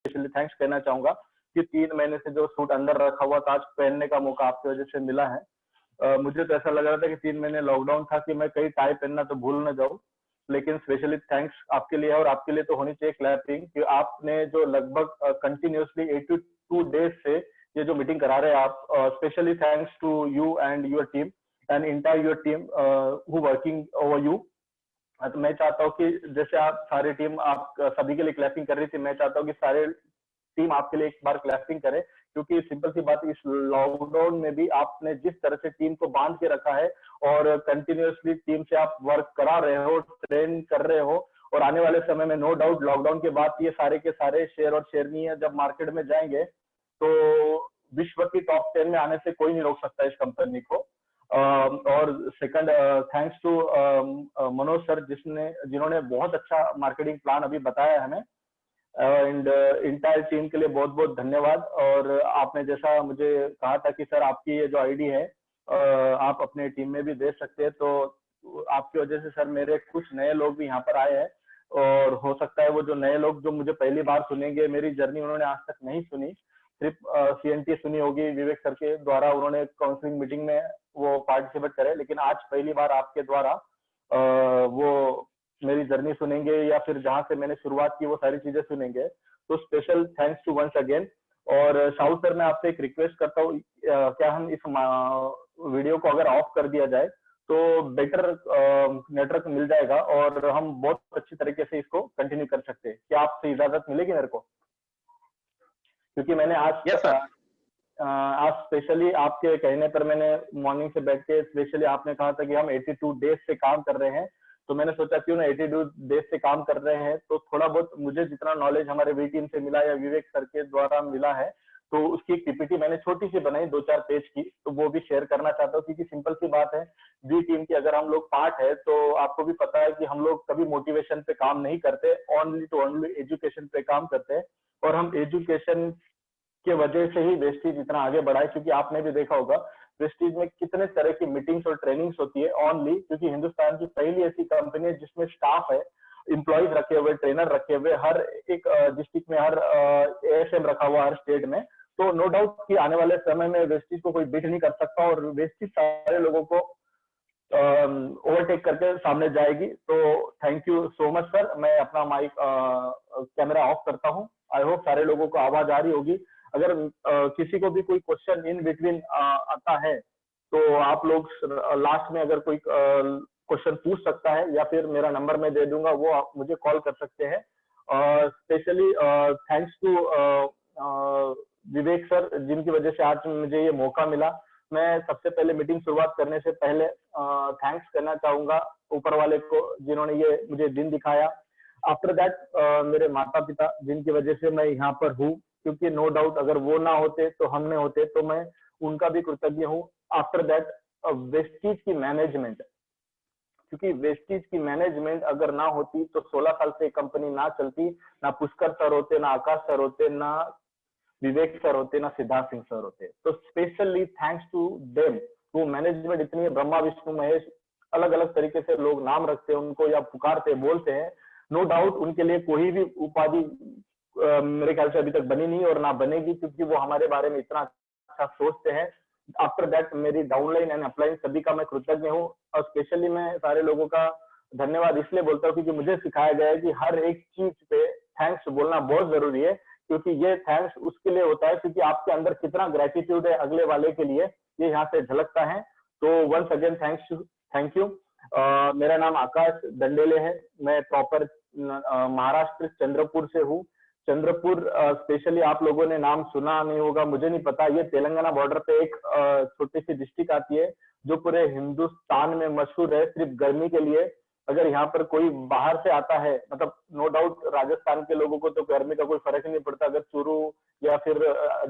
Specially thanks कहना चाहूंगा कि 3 महीने से जो सूट अंदर रखा हुआ था आज पहनने का मौका आपकी वजह से मिला है। मुझे तो ऐसा लग रहा था कि 3 महीने लॉकडाउन था कि मैं कई टाई पहनना तो भूल न जाऊं, लेकिन स्पेशली थैंक्स आपके लिए है। और आपके लिए तो होनी चाहिए क्लैपिंग कि आपने जो लगभग कंटिन्यूसली 82 डेज से ये जो मीटिंग करा रहे हैं आप, specially thanks to you and your team and entire your team who working over you. तो मैं चाहता हूँ कि जैसे आप सारी टीम आप सभी के लिए क्लैपिंग कर रही थी, मैं चाहता हूँ कि सारे टीम आपके लिए एक बार क्लैपिंग करे, क्योंकि सिंपल सी बात, इस लॉकडाउन में भी आपने जिस तरह से टीम को बांध के रखा है और कंटिन्यूअसली टीम से आप वर्क करा रहे हो, ट्रेन कर रहे हो, और आने वाले समय में नो डाउट लॉकडाउन के बाद ये सारे के सारे शेयर और शेयरनी जब मार्केट में जाएंगे तो विश्व की टॉप 10 में आने से कोई नहीं रोक सकता इस कंपनी को। और second, thanks to Manoj sir जिन्होंने बहुत अच्छा मार्केटिंग प्लान अभी बताया हमें, एंड इंटायर टीम के लिए बहुत बहुत धन्यवाद। और आपने जैसा मुझे कहा था कि सर आपकी ये जो आईडी है आप अपने टीम में भी दे सकते हैं, तो आपकी वजह से सर मेरे कुछ नए लोग भी यहाँ पर आए हैं, और हो सकता है वो जो नए लोग जो मुझे पहली बार सुनेंगे, मेरी जर्नी उन्होंने आज तक नहीं सुनी, सिर्फ सीएनटी सुनी होगी विवेक सर के द्वारा, उन्होंने काउंसलिंग मीटिंग में वो पार्टिसिपेट करे, लेकिन आज पहली बार आपके द्वारा वो मेरी जर्नी सुनेंगे या फिर जहां से मैंने शुरुआत की वो सारी चीजें सुनेंगे। तो special thanks to once again. और शाहू सर मैं आपसे एक रिक्वेस्ट करता हूँ, क्या हम इस वीडियो को अगर ऑफ कर दिया जाए तो बेटर नेटवर्क मिल जाएगा और हम बहुत अच्छी तरीके से इसको कंटिन्यू कर सकते हैं। क्या आपसे इजाजत मिलेगी मेरे को? क्योंकि मैंने आज स्पेशली आपके कहने पर मैंने मॉर्निंग से बैठ के, स्पेशली आपने कहा था कि हम 82 डेज से काम कर रहे हैं, तो मैंने सोचा क्यों ना 82 डेज से काम कर रहे हैं तो थोड़ा बहुत मुझे जितना नॉलेज हमारे वी टीम से मिला या विवेक सर के द्वारा मिला है, तो उसकी एक पीपीटी मैंने छोटी सी बनाई 2-4 पेज की, तो वो भी शेयर करना चाहता हूँ। क्योंकि सिंपल सी बात है, वी टीम की अगर हम लोग पार्ट है तो आपको भी पता है कि हम लोग कभी मोटिवेशन पे काम नहीं करते, ओनली टू ओनली एजुकेशन पे काम करते हैं। और हम एजुकेशन के वजह से ही वेस्टीज इतना आगे बढ़ा है, क्योंकि आपने भी देखा होगा वेस्टीज में कितने तरह की मीटिंग्स और ट्रेनिंग्स होती है ओनली, क्योंकि हिंदुस्तान की पहली ऐसी कंपनी है जिसमें स्टाफ है, इंप्लॉइज रखे हुए, ट्रेनर रखे हुए, हर एक डिस्ट्रिक्ट में, हर एएसएम रखा हुआ हर स्टेट में। तो नो डाउट कि आने वाले समय में वेस्टीज को कोई बीट नहीं कर सकता और वेस्टीज सारे लोगों को ओवरटेक करके सामने जाएगी। तो thank you so much sir. मैं अपना माइक कैमरा ऑफ करता हूँ। आई होप सारे लोगों को आवाज आ रही होगी। अगर किसी को भी कोई क्वेश्चन इन बिटवीन आता है तो आप लोग लास्ट में अगर कोई क्वेश्चन पूछ सकता है, या फिर मेरा नंबर मैं दे दूंगा, वो आप मुझे कॉल कर सकते हैं। Specially thanks to Vivek sir, जिनकी वजह से आज मुझे ये मौका मिला। मैं सबसे पहले मीटिंग शुरुआत करने से पहले थैंक्स करना चाहूंगा ऊपर वाले को, जिन्होंने ये मुझे दिन दिखाया। आफ्टर दैट मेरे माता पिता, जिनकी वजह से मैं यहाँ पर हूँ, क्योंकि नो डाउट अगर वो ना होते तो हम नहीं होते, तो मैं उनका भी कृतज्ञ हूँ। आफ्टर दैट वेस्टीज की मैनेजमेंट, क्योंकि वेस्टीज की मैनेजमेंट अगर ना होती तो 16 साल से कंपनी ना चलती, ना पुष्कर सर होते, ना आकाश सर होते, ना विवेक सर होते, ना सिद्धार्थ सिंह सर होते। तो स्पेशली थैंक्स टू देम। वो मैनेजमेंट इतनी है, ब्रह्मा विष्णु महेश, अलग अलग तरीके से लोग नाम रखते हैं उनको या पुकारते बोलते हैं। नो डाउट उनके लिए कोई भी उपाधि मेरे ख्याल से अभी तक बनी नहीं और ना बनेगी, क्योंकि वो हमारे बारे में इतना अच्छा सोचते हैं। आफ्टर दैट मेरी डाउनलाइन एंड अपलाइन सभी का मैं कृतज्ञ हूँ। और स्पेशली मैं सारे लोगों का धन्यवाद इसलिए बोलता हूँ क्योंकि मुझे सिखाया गया है कि हर एक चीज पे थैंक्स बोलना बहुत जरूरी है, क्योंकि ये थैंक्स उसके लिए होता है क्योंकि आपके अंदर कितना ग्रेटिट्यूड है अगले वाले के लिए, ये यहाँ से झलकता है। तो वंस अगेन थैंक यू। मेरा नाम आकाश दंडेले है। मैं प्रॉपर महाराष्ट्र चंद्रपुर से हूँ। चंद्रपुर स्पेशली आप लोगों ने नाम सुना नहीं होगा, मुझे नहीं पता। ये तेलंगाना बॉर्डर पे एक छोटी सी डिस्ट्रिक्ट आती है जो पूरे हिंदुस्तान में मशहूर है सिर्फ गर्मी के लिए। अगर यहाँ पर कोई बाहर से आता है, मतलब नो डाउट राजस्थान के लोगों को तो गर्मी का कोई फर्क ही नहीं पड़ता, अगर चूरू या फिर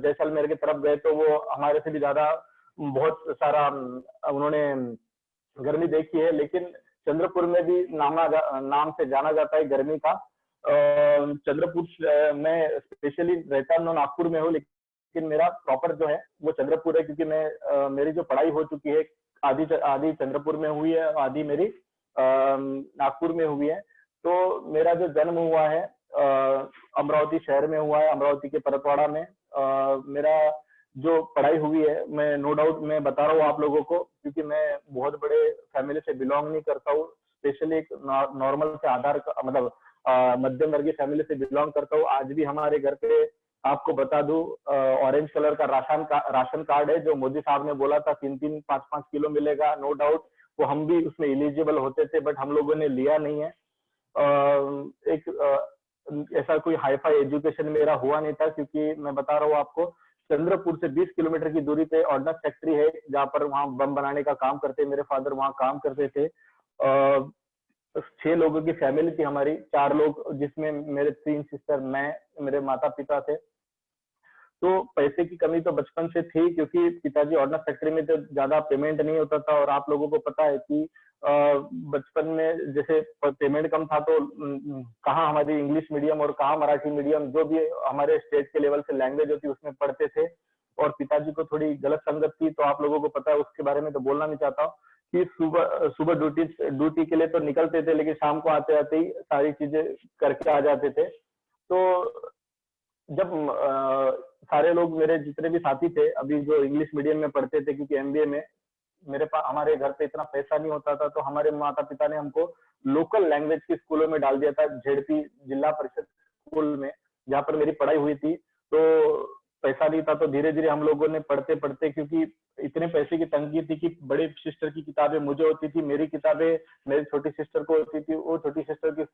जैसलमेर की तरफ गए तो वो हमारे से भी ज्यादा बहुत सारा उन्होंने गर्मी देखी है। लेकिन चंद्रपुर में भी नाम से जाना जाता है गर्मी का। चंद्रपुर मैं स्पेशली रहता हूँ नागपुर में हूँ, लेकिन मेरा प्रॉपर जो है वो चंद्रपुर है, क्योंकि मैं मेरी जो पढ़ाई हो चुकी है आधी चंद्रपुर में हुई है, आधी मेरी नागपुर में हुई है। तो मेरा जो जन्म हुआ है अमरावती शहर में हुआ है, अमरावती के परतवाड़ा में। मेरा जो पढ़ाई हुई है, मैं नो डाउट मैं बता रहा हूँ आप लोगों को, क्योंकि मैं बहुत बड़े फैमिली से बिलोंग नहीं करता हूँ, स्पेशली एक नॉर्मल से आधार मतलब मध्यम वर्गीय फैमिली से बिलोंग करता हूँ। आज भी हमारे घर पे आपको बता दूं, ऑरेंज कलर का राशन कार्ड है, जो मोदी साहब ने बोला था 3-3, 5-5 किलो मिलेगा। नो डाउट वो हम भी उसमें एलिजिबल होते थे, बट हम लोगों ने लिया नहीं है। ऐसा कोई हाई फाई एजुकेशन मेरा हुआ नहीं था, क्योंकि मैं बता रहा हूँ आपको, चंद्रपुर से 20 किलोमीटर की दूरी पे ऑर्डिनेंस फैक्ट्री है, जहाँ पर वहाँ बम बनाने का काम करते, मेरे फादर वहाँ काम करते थे। 6 लोगों की फैमिली थी हमारी, 4 लोग जिसमें मेरे 3 सिस्टर, मैं, मेरे माता पिता थे। तो पैसे की कमी तो बचपन से थी, क्योंकि पिताजी ऑर्डिनेंस फैक्ट्री में तो ज्यादा पेमेंट नहीं होता था, और आप लोगों को पता है कि बचपन में जैसे पेमेंट कम था, तो कहाँ हमारी इंग्लिश मीडियम और कहाँ मराठी मीडियम, जो भी हमारे स्टेट के लेवल से लैंग्वेज होती उसमें पढ़ते थे। और पिताजी को थोड़ी गलत संगत थी, तो आप लोगों को पता है, उसके बारे में तो बोलना नहीं चाहता हूँ, कि सुबह सुबह ड्यूटी के लिए तो निकलते थे, लेकिन शाम को आते आते ही सारी चीजें करके आ जाते थे। तो जब सारे लोग मेरे जितने भी साथी थे अभी जो इंग्लिश मीडियम में पढ़ते थे, क्योंकि एमबीए में मेरे पास हमारे घर पे इतना पैसा नहीं होता था, तो हमारे माता पिता ने हमको लोकल लैंग्वेज के स्कूलों में डाल दिया था, झेड़पी जिला परिषद स्कूल में, जहाँ पर मेरी पढ़ाई हुई थी। तो पैसा नहीं था, तो धीरे धीरे हम लोगों ने पढ़ते पढ़ते, क्योंकि इतने पैसे की तंगी थी कि बड़े सिस्टर की किताबें मुझे होती थी, मेरी किताबें मेरी छोटी सिस्टर को होती थी, वो छोटी सिस्टर की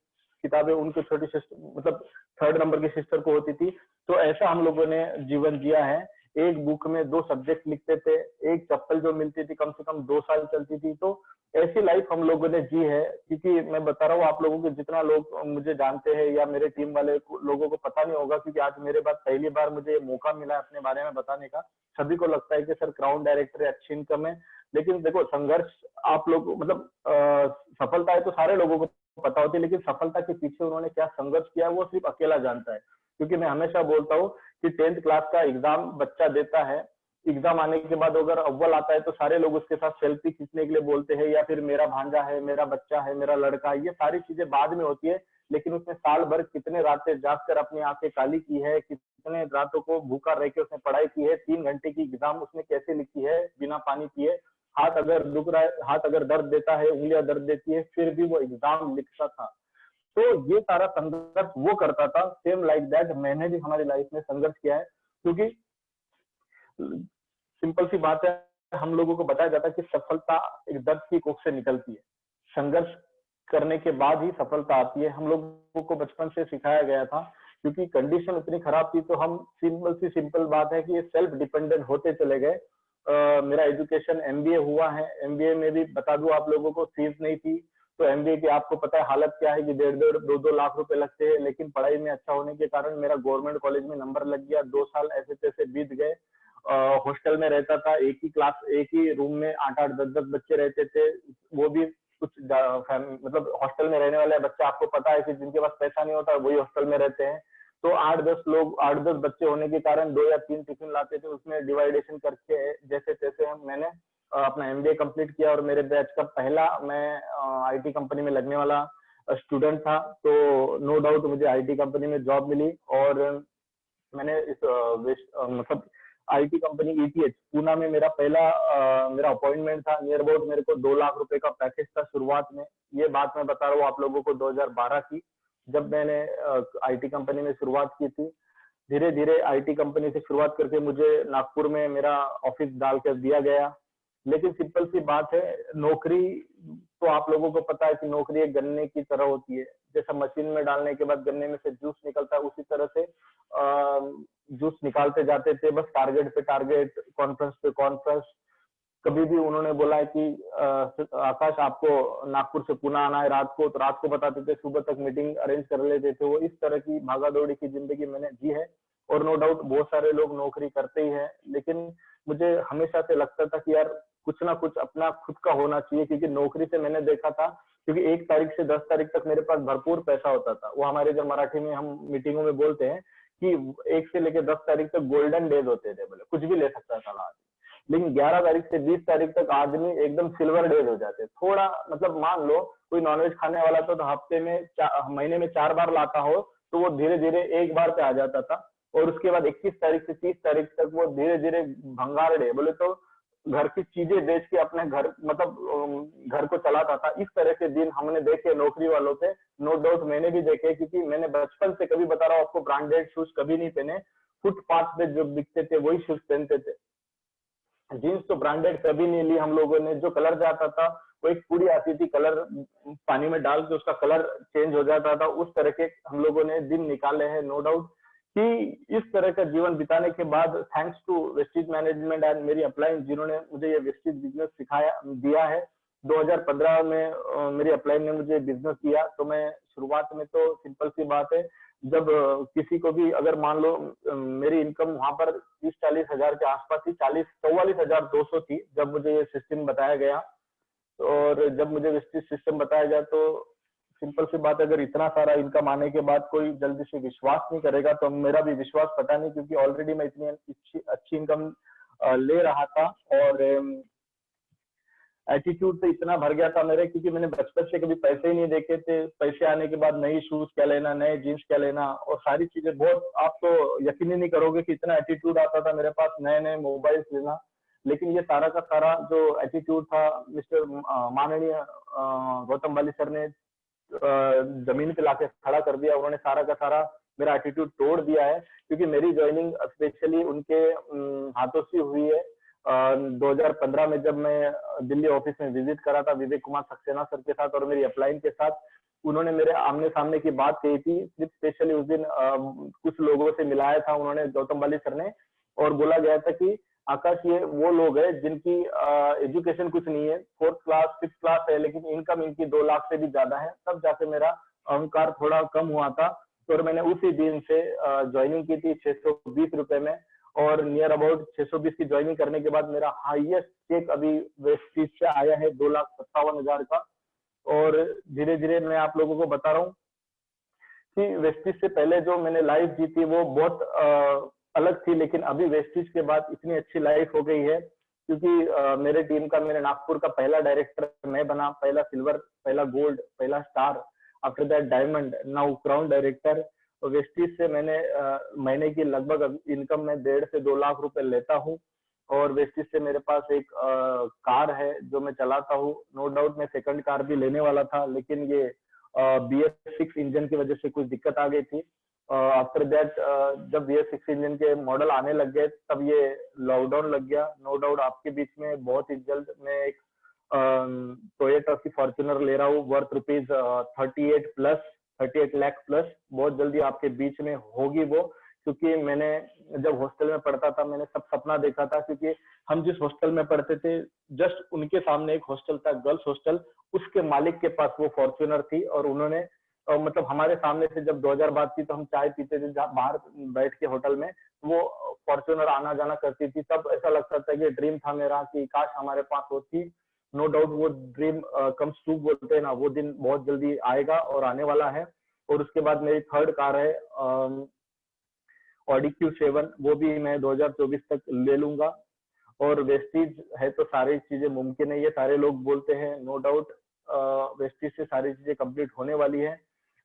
किताबें उनकी छोटी सिस्टर, मतलब 3rd नंबर की सिस्टर को होती थी। तो ऐसा हम लोगों ने जीवन जिया है। एक बुक में 2 सब्जेक्ट लिखते थे, एक चप्पल जो मिलती थी कम से कम 2 साल चलती थी। तो ऐसी लाइफ हम लोगों ने जी है, क्योंकि मैं बता रहा हूँ आप लोगों को, जितना लोग मुझे जानते हैं या मेरे टीम वाले लोगों को पता नहीं होगा, क्योंकि आज मेरे बाद पहली बार मुझे मौका मिला अपने बारे में बताने का। सभी को लगता है कि सर क्राउन डायरेक्टर है, अच्छी इनकम है, लेकिन देखो संघर्ष आप लोग मतलब सफलता है तो सारे लोगों को पता होती है, लेकिन सफलता के पीछे उन्होंने क्या संघर्ष किया वो सिर्फ अकेला जानता है। क्योंकि मैं हमेशा बोलता हूँ कि 10th क्लास का एग्जाम बच्चा देता है, एग्जाम आने के बाद अगर अव्वल आता है तो सारे लोग उसके साथ सेल्फी खींचने के लिए बोलते हैं, या फिर मेरा भांजा है, मेरा बच्चा है, मेरा लड़का है, ये सारी चीजें बाद में होती है। लेकिन उसने साल भर कितने रातें जागकर अपनी आंखें काली की है, कितने रातों को भूखा रह के उसने पढ़ाई की है, 3 घंटे की एग्जाम उसने कैसे लिखी है बिना पानी पिए, हाथ अगर दुख रहा है, हाथ अगर दर्द देता है, उंगलियां दर्द देती है, फिर भी वो एग्जाम लिखता था। तो ये सारा संघर्ष वो करता था, सेम लाइक दैट मैंने भी हमारी लाइफ में संघर्ष किया है। क्योंकि सिंपल सी बात है, हम लोगों को बताया जाता है कि सफलता एक दर्द की कोख से निकलती है, संघर्ष करने के बाद ही सफलता आती है। हम लोगों को बचपन से सिखाया गया था, क्योंकि कंडीशन इतनी खराब थी, तो हम सिंपल बात है कि ये सेल्फ डिपेंडेंट होते चले गए। मेरा एजुकेशन एमबीए हुआ है, एमबीए में भी बता दूं आप लोगों को, फीस नहीं थी। तो एमबीए की आपको पता है हालत क्या है, कि 1.5-2 लाख रुपए लगते हैं, लेकिन पढ़ाई में अच्छा होने के कारण मेरा गवर्नमेंट कॉलेज में नंबर लग गया। 2 साल ऐसे तैसे बीत गए। हॉस्टल में रहता था, एक ही रूम में 8-8, 10-10 बच्चे रहते थे, वो भी कुछ मतलब हॉस्टल में रहने वाले बच्चे आपको पता है कि जिनके पास पैसा नहीं होता वही हॉस्टल में रहते हैं। तो 8-10 बच्चे होने के कारण 2 या 3 टिफिन लाते थे, उसमें डिवाइडेशन करके जैसे तैसे मैंने अपना एमबीए कंप्लीट किया, और मेरे बैच का पहला मैं आईटी कंपनी में लगने वाला स्टूडेंट था। तो नो डाउट मुझे आईटी कंपनी में जॉब मिली, और मैंने मतलब आईटी कंपनी ईटीएच पूना में मेरा पहला मेरा अपॉइंटमेंट था। नियर अबाउट मेरे को 2 लाख रुपए का पैकेज था शुरुआत में। ये बात मैं बता रहा हूँ आप लोगों को 2012 की, जब मैंने आईटी कंपनी में शुरुआत की थी। धीरे धीरे आईटी कंपनी से शुरुआत करके मुझे नागपुर में मेरा ऑफिस डाल कर दिया गया। लेकिन सिंपल सी बात है, नौकरी तो आप लोगों को पता है कि नौकरी एक गन्ने की तरह होती है। जैसा मशीन में डालने के बाद गन्ने में से जूस निकलता है, उसी तरह से जूस निकालते जाते थे, बस टारगेट पे टारगेट, कॉन्फ्रेंस पे कॉन्फ्रेंस। कभी भी उन्होंने बोला है कि आकाश आपको नागपुर से पुणे आना है रात को, तो रात को बताते थे, सुबह तक मीटिंग अरेंज कर लेते थे। वो इस तरह की भागा दौड़ी की जिंदगी मैंने जी है। और नो डाउट बहुत सारे लोग नौकरी करते ही हैं, लेकिन मुझे हमेशा से लगता था कि यार कुछ ना कुछ अपना खुद का होना चाहिए। क्योंकि नौकरी से मैंने देखा था, क्योंकि 1 तारीख से 10 तारीख तक मेरे पास भरपूर पैसा होता था। वो हमारे जो मराठी में हम मीटिंगों में बोलते हैं कि 1 से लेकर 10 तारीख तक गोल्डन डेज होते थे, बोले कुछ भी ले सकता था आदमी। लेकिन 11 तारीख से 20 तारीख तक आदमी एकदम सिल्वर डेज हो जाते। थोड़ा मतलब मान लो कोई नॉनवेज खाने वाला तो हफ्ते में महीने में 4 बार लाता हो, तो वो धीरे धीरे एक बार पे आ जाता था। और उसके बाद 21 तारीख से 30 तारीख तक वो धीरे धीरे भंगार डे बोले तो घर की चीजें बेच के अपने घर मतलब घर को चलाता था। इस तरह के दिन हमने देखे नौकरी वालों पे, नो डाउट मैंने भी देखे, क्योंकि मैंने बचपन से कभी बता रहा हूँ आपको ब्रांडेड शूज कभी नहीं पहने। फुटपाथ पे जो बिकते थे वही शूज पहनते थे। जीन्स तो ब्रांडेड कभी नहीं ली हम लोगों ने। जो कलर जाता था वो एक पूरी आती थी, कलर पानी में डाल के उसका कलर चेंज हो जाता था। उस तरह के हम लोगों ने दिन निकाले हैं, नो डाउट। कि इस तरह का जीवन बिताने के बाद thanks to Vestige management and मेरी अपलाइन, जिन्होंने मुझे ये वेस्टेज बिजनेस सिखाया दिया है। 2015 में मेरी अपलाइन ने मुझे बिजनेस दिया। तो मैं शुरुआत में तो सिंपल सी बात है, जब किसी को भी अगर मान लो मेरी इनकम वहां पर 30-40 हजार के आसपास थी, 44,200 थी जब मुझे ये सिस्टम बताया गया। और जब मुझे वेस्टेज सिस्टम बताया गया तो सिंपल सी बात है, अगर इतना सारा इनकम आने के बाद कोई जल्दी से विश्वास नहीं करेगा तो मेरा भी विश्वास पता नहीं, क्योंकि ऑलरेडी मैं इतनी अच्छी इनकम ले रहा था। और एटीट्यूड तो इतना भर गया था मेरे, क्योंकि मैंने बचपन से कभी पैसे ही नहीं देखे थे। पैसे आने के बाद नई शूज क्या लेना, नए जीन्स क्या लेना, और सारी चीजें बहुत, आप तो यकीन ही नहीं करोगे कि इतना एटीट्यूड आता था मेरे पास, नए नए मोबाइल लेना। लेकिन ये सारा का सारा जो एटीट्यूड था, मिस्टर माननीय गौतम वाली सर ने जमीन पे लाके खड़ा कर दिया। उन्होंने सारा का सारा मेरा एटीट्यूड तोड़ दिया है, क्योंकि मेरी ज्वाइनिंग स्पेशली उनके हाथों से हुई है। 2015 में जब मैं दिल्ली ऑफिस में विजिट करा था विवेक कुमार सक्सेना सर के साथ और मेरी अपलाइन के साथ, उन्होंने मेरे आमने सामने की बात कही थी। सिर्फ स्पेशली उस दिन कुछ लोगों से मिलाया था उन्होंने, गौतम वाली सर ने, और बोला गया था कि आकाश ये वो लोग हैं जिनकी एजुकेशन कुछ नहीं है, 4th क्लास 5th क्लास है, लेकिन इनकम इनकी 2 लाख से भी ज्यादा है। तब जाके मेरा अहंकार थोड़ा कम हुआ था। और मैंने उसी दिन से ज्वाइनिंग की थी 620 रुपए में। और नियर अबाउट 620 की ज्वाइनिंग करने के बाद मेरा हाईएस्ट चेक अभी वेस्टीज से आया है 2,57,000 का। और धीरे धीरे मैं आप लोगों को बता रहा हूँ कि वेस्टीज से पहले जो मैंने लाइफ जी थी वो बहुत अलग थी, लेकिन अभी वेस्टीज के बाद इतनी अच्छी लाइफ हो गई है, क्योंकि मेरे टीम का, मेरे नागपुर का पहला डायरेक्टर मैं बना, पहला सिल्वर, पहला गोल्ड, पहला star, after that diamond, now crown director. Vestige से मैंने महीने की लगभग इनकम में 1.5 से 2 लाख रुपए लेता हूँ। और वेस्टीज से मेरे पास एक कार है जो मैं चलाता हूँ। नो डाउट मैं सेकंड कार भी लेने वाला था, लेकिन ये BS6 इंजन की वजह से कुछ दिक्कत आ गई थी। आफ्टर दैट जब BS6 इंजन के मॉडल आने लग गए तब ये लॉकडाउन लग गया। नो डाउट आपके बीच में बहुत ही जल्द मैं एक टोयोटा की फॉर्च्यूनर ले रहा हूँ, वर्थ रुपीज 38 लाख प्लस। बहुत जल्दी आपके बीच में होगी वो, क्योंकि मैंने जब हॉस्टल में पढ़ता था मैंने सब सपना देखा था, क्योंकि हम जिस हॉस्टल में पढ़ते थे जस्ट उनके सामने एक हॉस्टल था, गर्ल्स हॉस्टल, उसके मालिक के पास वो फॉर्च्यूनर थी। और उन्होंने मतलब हमारे सामने से जब 2000 बाद थी तो हम चाय पीते थे बाहर बैठ के होटल में, वो फॉर्च्यूनर आना जाना करती थी। तब ऐसा लगता था कि ड्रीम था मेरा कि काश हमारे पास होती। नो डाउट वो ड्रीम कम्स ट्रू बोलते हैं ना, वो दिन बहुत जल्दी आएगा और आने वाला है। और उसके बाद मेरी थर्ड कार है ऑडी Q7, वो भी मैं 2024 तक ले लूंगा। और वेस्टीज है तो सारी चीजें मुमकिन है, ये सारे लोग बोलते हैं। नो डाउट वेस्टीज से सारी चीजें कंप्लीट होने वाली है।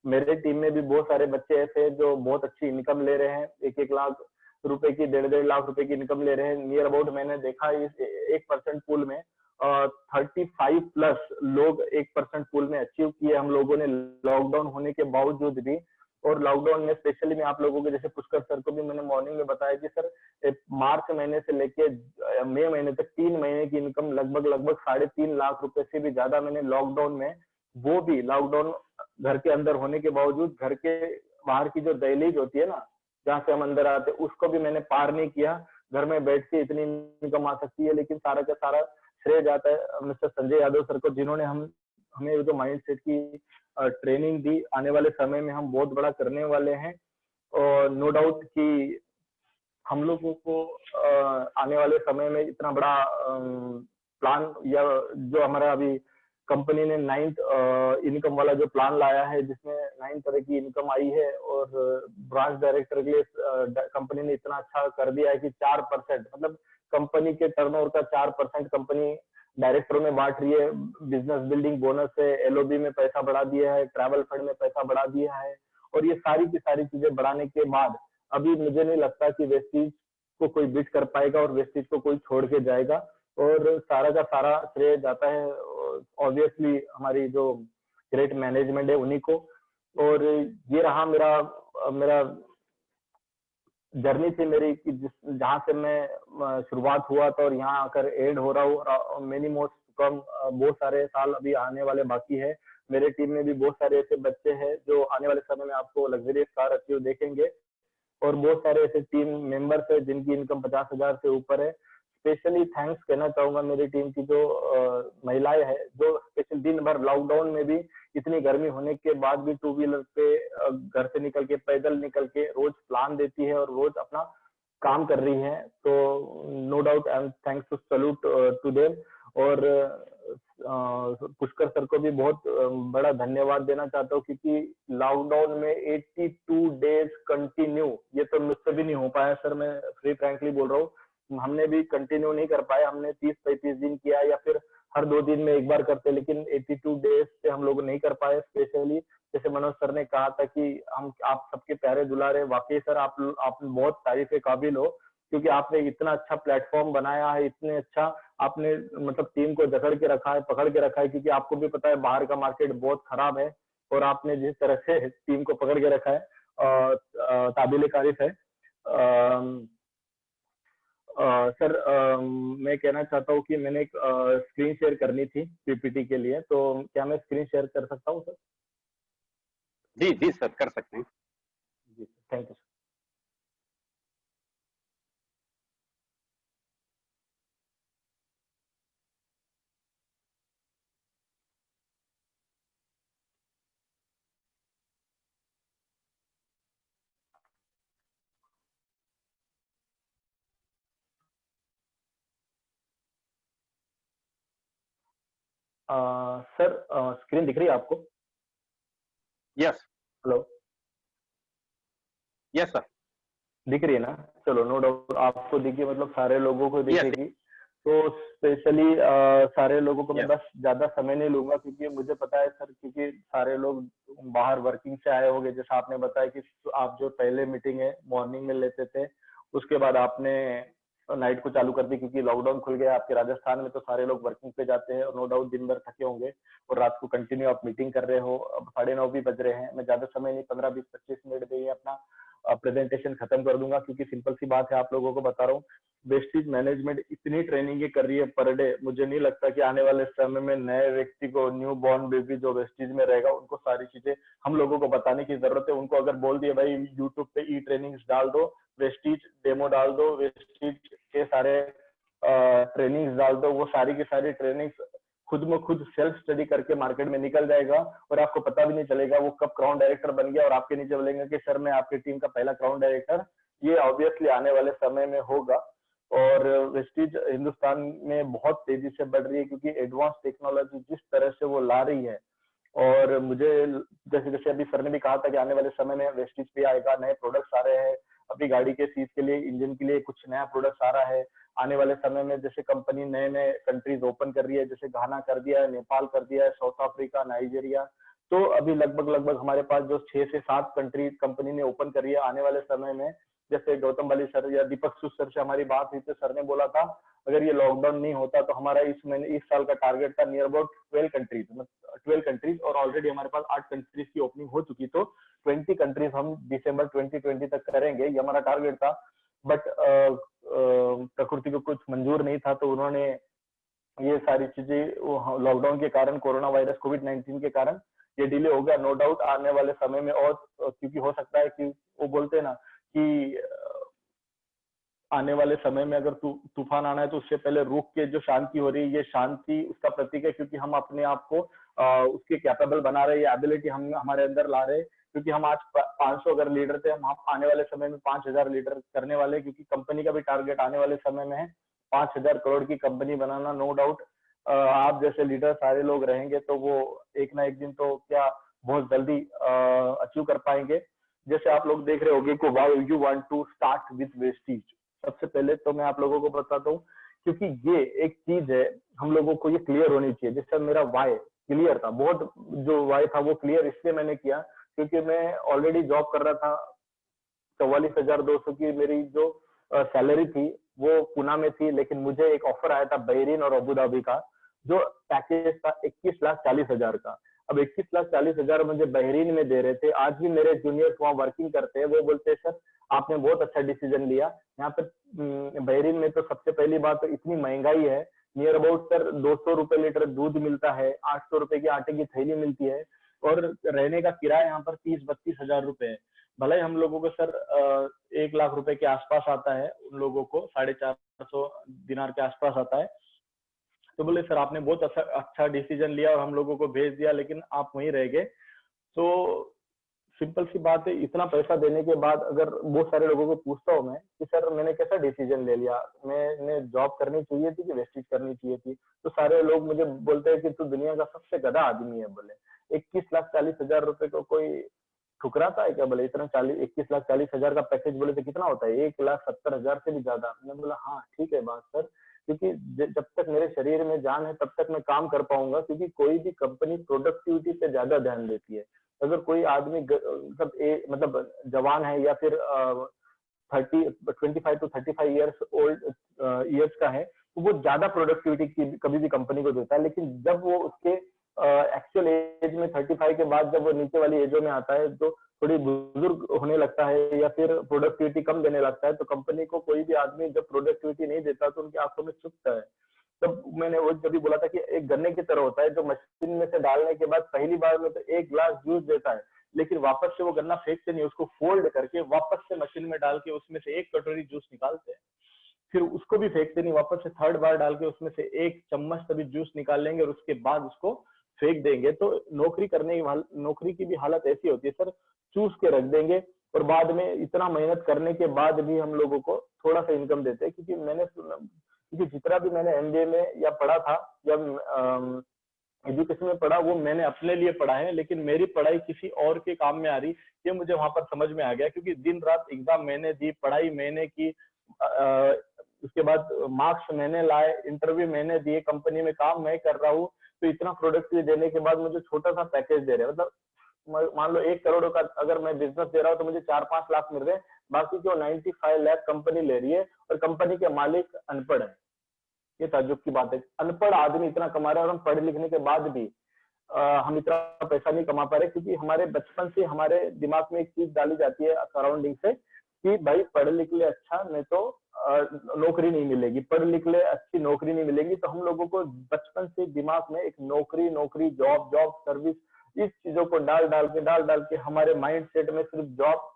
मेरे टीम में भी बहुत सारे बच्चे ऐसे हैं जो बहुत अच्छी इनकम ले रहे हैं, 1-1 लाख रुपए की, 1.5-1.5 लाख रुपए की इनकम ले रहे हैं। नियर अबाउट मैंने देखा इस 1% पूल में 35 प्लस लोग 1% पूल में अचीव किए हम लोगों ने, लॉकडाउन होने के बावजूद भी। और लॉकडाउन में स्पेशली मैं आप लोगों के जैसे पुष्कर सर को भी मैंने मॉर्निंग में बताया कि सर मार्च महीने से लेके मई महीने तक 3 महीने की इनकम लगभग 3.5 लाख रुपए से भी ज्यादा मैंने लॉकडाउन में, वो भी लॉकडाउन घर के अंदर होने के बावजूद, घर के बाहर की जो दहलीज होती है ना जहाँ से हम अंदर आते, उसको भी मैंने पार नहीं किया। घर में बैठ के इतनी इनकम आ सकती है, लेकिन सारा का सारा श्रेय जाता है मिस्टर संजय यादव सर को, जिन्होंने हमें जो माइंडसेट की ट्रेनिंग दी। आने वाले समय में हम बहुत बड़ा करने वाले हैं। और नो डाउट कि हम लोगों को आने वाले समय में इतना बड़ा प्लान, या जो हमारा अभी कंपनी ने 9th इनकम वाला जो प्लान लाया है, जिसमें 9 तरह की इनकम आई है। और ब्रांच डायरेक्टर के लिए कंपनी ने इतना अच्छा कर दिया है कि 4%, मतलब कंपनी के टर्नओवर का 4% कंपनी डायरेक्टरों में बांट रही है। बिजनेस बिल्डिंग बोनस है, LOB में पैसा बढ़ा दिया है, ट्रैवल फंड में पैसा बढ़ा दिया है, और ये सारी की सारी चीजें बढ़ाने के बाद अभी मुझे नहीं लगता कि वेस्टीज को कोई बीट कर पाएगा और वेस्टीज को कोई छोड़ के जाएगा। और सारा का सारा श्रेय जाता है ऑब्वियसली हमारी जो ग्रेट मैनेजमेंट है उन्हीं को। और ये रहा मेरा मेरा जर्नी थी मेरी कि जिस जहाँ से मैं शुरुआत हुआ था और यहाँ आकर एंड हो रहा हूँ, और मेनी मोस्ट कम बहुत सारे साल अभी आने वाले बाकी है। मेरे टीम में भी बहुत सारे ऐसे बच्चे हैं जो आने वाले समय में आपको लग्जरियस कार अचीव देखेंगे, और बहुत सारे ऐसे टीम मेंबर्स है जिनकी इनकम 50,000 से ऊपर है। स्पेशली थैंक्स कहना चाहूंगा मेरी टीम की जो महिलाएं हैं, जो स्पेशल दिन भर लॉकडाउन में भी इतनी गर्मी होने के बाद भी टू व्हीलर पे घर से निकल के पैदल निकल के रोज प्लान देती है और रोज अपना काम कर रही है। तो no doubt I am thanks to salute to them. और पुष्कर सर को भी बहुत बड़ा धन्यवाद देना चाहता हूँ, क्योंकि लॉकडाउन में 82 डेज कंटिन्यू, ये तो मुझसे भी नहीं हो पाया सर, मैं फ्री फ्रैंकली बोल रहा हूँ, हमने भी कंटिन्यू नहीं कर पाए। हमने 30-35 दिन किया या फिर हर 2 दिन में एक बार करते, लेकिन 82 डेज से हम लोग नहीं कर पाए। स्पेशली जैसे मनोज सर ने कहा था कि हम आप सबके प्यारे दुलारे, वाकई सर आप बहुत तारीफ के काबिल हो, क्योंकि आपने इतना अच्छा प्लेटफॉर्म बनाया है, इतने अच्छा आपने मतलब टीम को जकड़ के रखा है, पकड़ के रखा है, क्योंकि आपको भी पता है बाहर का मार्केट बहुत खराब है, और आपने जिस तरह से टीम को पकड़ के रखा है काबिल तारीफ है। सर मैं कहना चाहता हूँ कि मैंने एक स्क्रीन शेयर करनी थी पीपीटी के लिए, तो क्या मैं स्क्रीन शेयर कर सकता हूँ सर? जी जी सर, कर सकते हैं। जी थैंक यू। सर स्क्रीन दिख रही है आपको? यस। हेलो, यस सर, दिख रही है ना? चलो नो डाउट आपको दिखी, मतलब सारे लोगों को दिखेगी। तो स्पेशली सारे लोगों को मैं बस ज्यादा समय नहीं लूंगा, क्योंकि मुझे पता है सर, क्योंकि सारे लोग बाहर वर्किंग से आए होंगे। जैसा आपने बताया कि आप जो पहले मीटिंग है मॉर्निंग में लेते थे, उसके बाद आपने नाइट को चालू कर दी, क्योंकि लॉकडाउन खुल गया आपके राजस्थान में, तो सारे लोग वर्किंग पे जाते हैं और नो डाउट दिन भर थके होंगे, और रात को कंटिन्यू आप मीटिंग कर रहे हो। अब 9:30 भी बज रहे हैं, मैं ज्यादा समय नहीं, 15-20-25 मिनट में ही अपना प्रेजेंटेशन खत्म कर दूंगा, क्योंकि सिंपल सी बात है, आप लोगों को बता रहा हूँ, वेस्टीज मैनेजमेंट इतनी ट्रेनिंग कर रही है पर डे, मुझे नहीं लगता कि आने वाले समय में नए व्यक्ति को, न्यू बॉर्न बेबी जो वेस्टीज में रहेगा, उनको सारी चीजें हम लोगों को बताने की जरूरत है। उनको अगर बोल दिए भाई यूट्यूब पे ई ट्रेनिंग्स डाल दो, वेस्टीज डेमो डाल दो, वेस्टीज के सारे ट्रेनिंग्स डाल दो, वो सारी की सारी ट्रेनिंग्स खुद में खुद सेल्फ स्टडी करके मार्केट में निकल जाएगा, और आपको पता भी नहीं चलेगा वो कब क्राउन डायरेक्टर बन गया और आपके नीचे बोलेंगे कि सर मैं आपकी टीम का पहला क्राउन डायरेक्टर। ये ऑब्वियसली आने वाले समय में होगा। और वेस्टीज हिंदुस्तान में बहुत तेजी से बढ़ रही है, क्योंकि एडवांस टेक्नोलॉजी जिस तरह से वो ला रही है, और मुझे जैसे जैसे अभी सर ने भी कहा था कि आने वाले समय में वेस्टीज पे आएगा, नए प्रोडक्ट्स आ रहे हैं, अपनी गाड़ी के सीट के लिए, इंजन के लिए कुछ नया प्रोडक्ट्स आ रहा है। आने वाले समय में जैसे कंपनी नए नए कंट्रीज ओपन कर रही है, जैसे घाना कर दिया है, नेपाल कर दिया है, साउथ अफ्रीका, नाइजीरिया, तो अभी लगभग हमारे पास जो 6 से 7 कंट्री कंपनी ने ओपन करी है। आने वाले समय में जैसे गौतम बाली सर या दीपक सूद सर से हमारी बात हुई, तो सर ने बोला था अगर ये लॉकडाउन नहीं होता तो हमारा इस साल का टारगेट था नियर अबाउट 12 कंट्रीज, मतलब 12 कंट्रीज, और ऑलरेडी हमारे पास 8 कंट्रीज की ओपनिंग हो चुकी, तो 20 कंट्रीज हम दिसंबर 2020 तक करेंगे, ये हमारा टारगेट था। बट प्रकृति को कुछ मंजूर नहीं था, तो उन्होंने ये सारी चीजें लॉकडाउन के कारण, कोरोना वायरस कोविड-19 के कारण ये डिले हो गया। नो डाउट आने वाले समय में, और क्योंकि हो सकता है कि वो बोलते हैं ना कि आने वाले समय में अगर तूफान आना है तो उससे पहले रुक के जो शांति हो रही है, ये शांति उसका प्रतीक है, क्योंकि हम अपने आप को उसके कैपेबल बना रहे हैं, एबिलिटी हम हमारे अंदर ला रहे हैं। क्योंकि हम आज 500 अगर लीडर थे, हम आने वाले समय में 5000 लीडर करने वाले, क्योंकि कंपनी का भी टारगेट आने वाले समय में है 5000 करोड़ की कंपनी बनाना। नो डाउट आप जैसे लीडर सारे लोग रहेंगे तो वो एक ना एक दिन तो क्या बहुत जल्दी अचीव कर पाएंगे। जैसे आप लोग देख रहे होंगे कि why you want to start with Vestige. सबसे पहले तो मैं आप लोगों को बताता हूँ, क्योंकि ये एक चीज है, हम लोगों को ये क्लियर होनी चाहिए। जैसे मेरा वाई क्लियर था, बहुत जो वाई था वो क्लियर इसलिए मैंने किया क्योंकि मैं ऑलरेडी जॉब कर रहा था। 44,200 की मेरी जो सैलरी थी वो पूना में थी, लेकिन मुझे एक ऑफर आया था बहरीन और अबू धाबी का, जो पैकेज था 21,40,000 का। अब 21,40,000 मुझे बहरीन में दे रहे थे। आज भी मेरे जूनियर्स वहाँ वर्किंग करते हैं, वो बोलते हैं सर आपने बहुत अच्छा डिसीजन लिया। यहाँ पे बहरीन में तो सबसे पहली बात तो इतनी महंगाई है, नियर अबाउट सर 200 रुपए लीटर दूध मिलता है, 800 रुपए की आटे की थैली मिलती है, और रहने का किराया यहाँ पर 30-32 हजार रुपए है। भले ही हम लोगों को सर 1 लाख रुपए के आसपास आता है, उन लोगों को 450 दिनार के आसपास आता है। तो बोले सर आपने बहुत अच्छा डिसीजन लिया और हम लोगों को भेज दिया, लेकिन आप वहीं रह गए। तो सिंपल सी बात है, इतना पैसा देने के बाद अगर बहुत सारे लोगों को पूछता हूँ मैं कि सर मैंने कैसा डिसीजन ले लिया, मैंने जॉब करनी चाहिए थी कि वेस्टेज करनी चाहिए थी, तो सारे लोग मुझे बोलते हैं कि तू दुनिया का सबसे गधा आदमी है। बोले 21,40,000 रुपए को कोई ठुकराता है क्या? बोले इतना 21,40,000 का पैकेज बोले तो कितना होता है? 1,70,000 से भी ज्यादा। मैंने बोला हाँ ठीक है बात सर, क्योंकि जब तक मेरे शरीर में जान है तब तक मैं काम कर पाऊंगा, क्योंकि कोई भी कंपनी प्रोडक्टिविटी पे ज्यादा ध्यान देती है। अगर कोई आदमी मतलब जवान है या फिर 25 to 35 years old ईयर्स का है, तो वो ज्यादा प्रोडक्टिविटी की कभी भी कंपनी को देता है। लेकिन जब वो उसके एक्चुअल एज में 35 के बाद जब वो नीचे वाली एजों में आता है, जो थोड़ी बुजुर्ग होने लगता है या फिर प्रोडक्टिविटी कम देने लगता है, तो कंपनी को कोई भी आदमी जब प्रोडक्टिविटी नहीं देता तो उनकी आंखों में चुभता है। तब मैंने वो जब भी बोला था कि एक गन्ने की तरह होता है, जो मशीन में से डालने के बाद पहली बार में तो 1 गिलास जूस देता है, लेकिन वापस से वो गन्ना फेंकते नहीं, उसको फोल्ड करके वापस से मशीन में डाल के उसमें से 1 कटोरी जूस निकालते हैं। फिर उसको भी फेंकते नहीं, वापस से थर्ड बार डाल के उसमें से 1 चम्मच तभी जूस निकाल लेंगे और उसके बाद उसको फेंक देंगे। तो नौकरी की भी हालत ऐसी होती है सर, चूस के रख देंगे और बाद में इतना मेहनत करने के बाद भी हम लोगों को थोड़ा सा इनकम देते हैं। क्योंकि जितना भी मैंने एमबीए में या पढ़ा था, जब एजुकेशन में पढ़ा, वो मैंने अपने लिए पढ़ा है, लेकिन मेरी पढ़ाई किसी और के काम में आ रही, ये मुझे वहां पर समझ में आ गया। क्योंकि दिन रात एग्जाम मैंने दी, पढ़ाई मैंने की, उसके बाद मार्क्स मैंने लाए, इंटरव्यू मैंने दिए, कंपनी में काम मैं कर रहा हूँ, तो इतना प्रोडक्टिव देने के बाद मुझे छोटा सा पैकेज दे रहे हैं। मतलब मान लो 1 करोड़ का अगर मैं बिजनेस दे रहा हूँ तो मुझे 4-5 लाख मिल रहे हैं, बाकी जो 95 लाख कंपनी ले रही है और कंपनी के मालिक अनपढ़ है। ये ताज्जुब की बात है, अनपढ़ आदमी इतना कमा रहा है और हम पढ़े लिखने के बाद भी हम इतना पैसा नहीं कमा पा रहे, क्योंकि हमारे बचपन से हमारे दिमाग में एक चीज डाली जाती है सराउंडिंग से कि भाई पढ़ लिख ले अच्छा, नहीं तो नौकरी नहीं मिलेगी, पढ़ लिख ले अच्छी नौकरी नहीं मिलेगी। तो हम लोगों को बचपन से दिमाग में एक नौकरी जॉब सर्विस, इस चीजों को डाल डाल के हमारे माइंड सेट में सिर्फ जॉब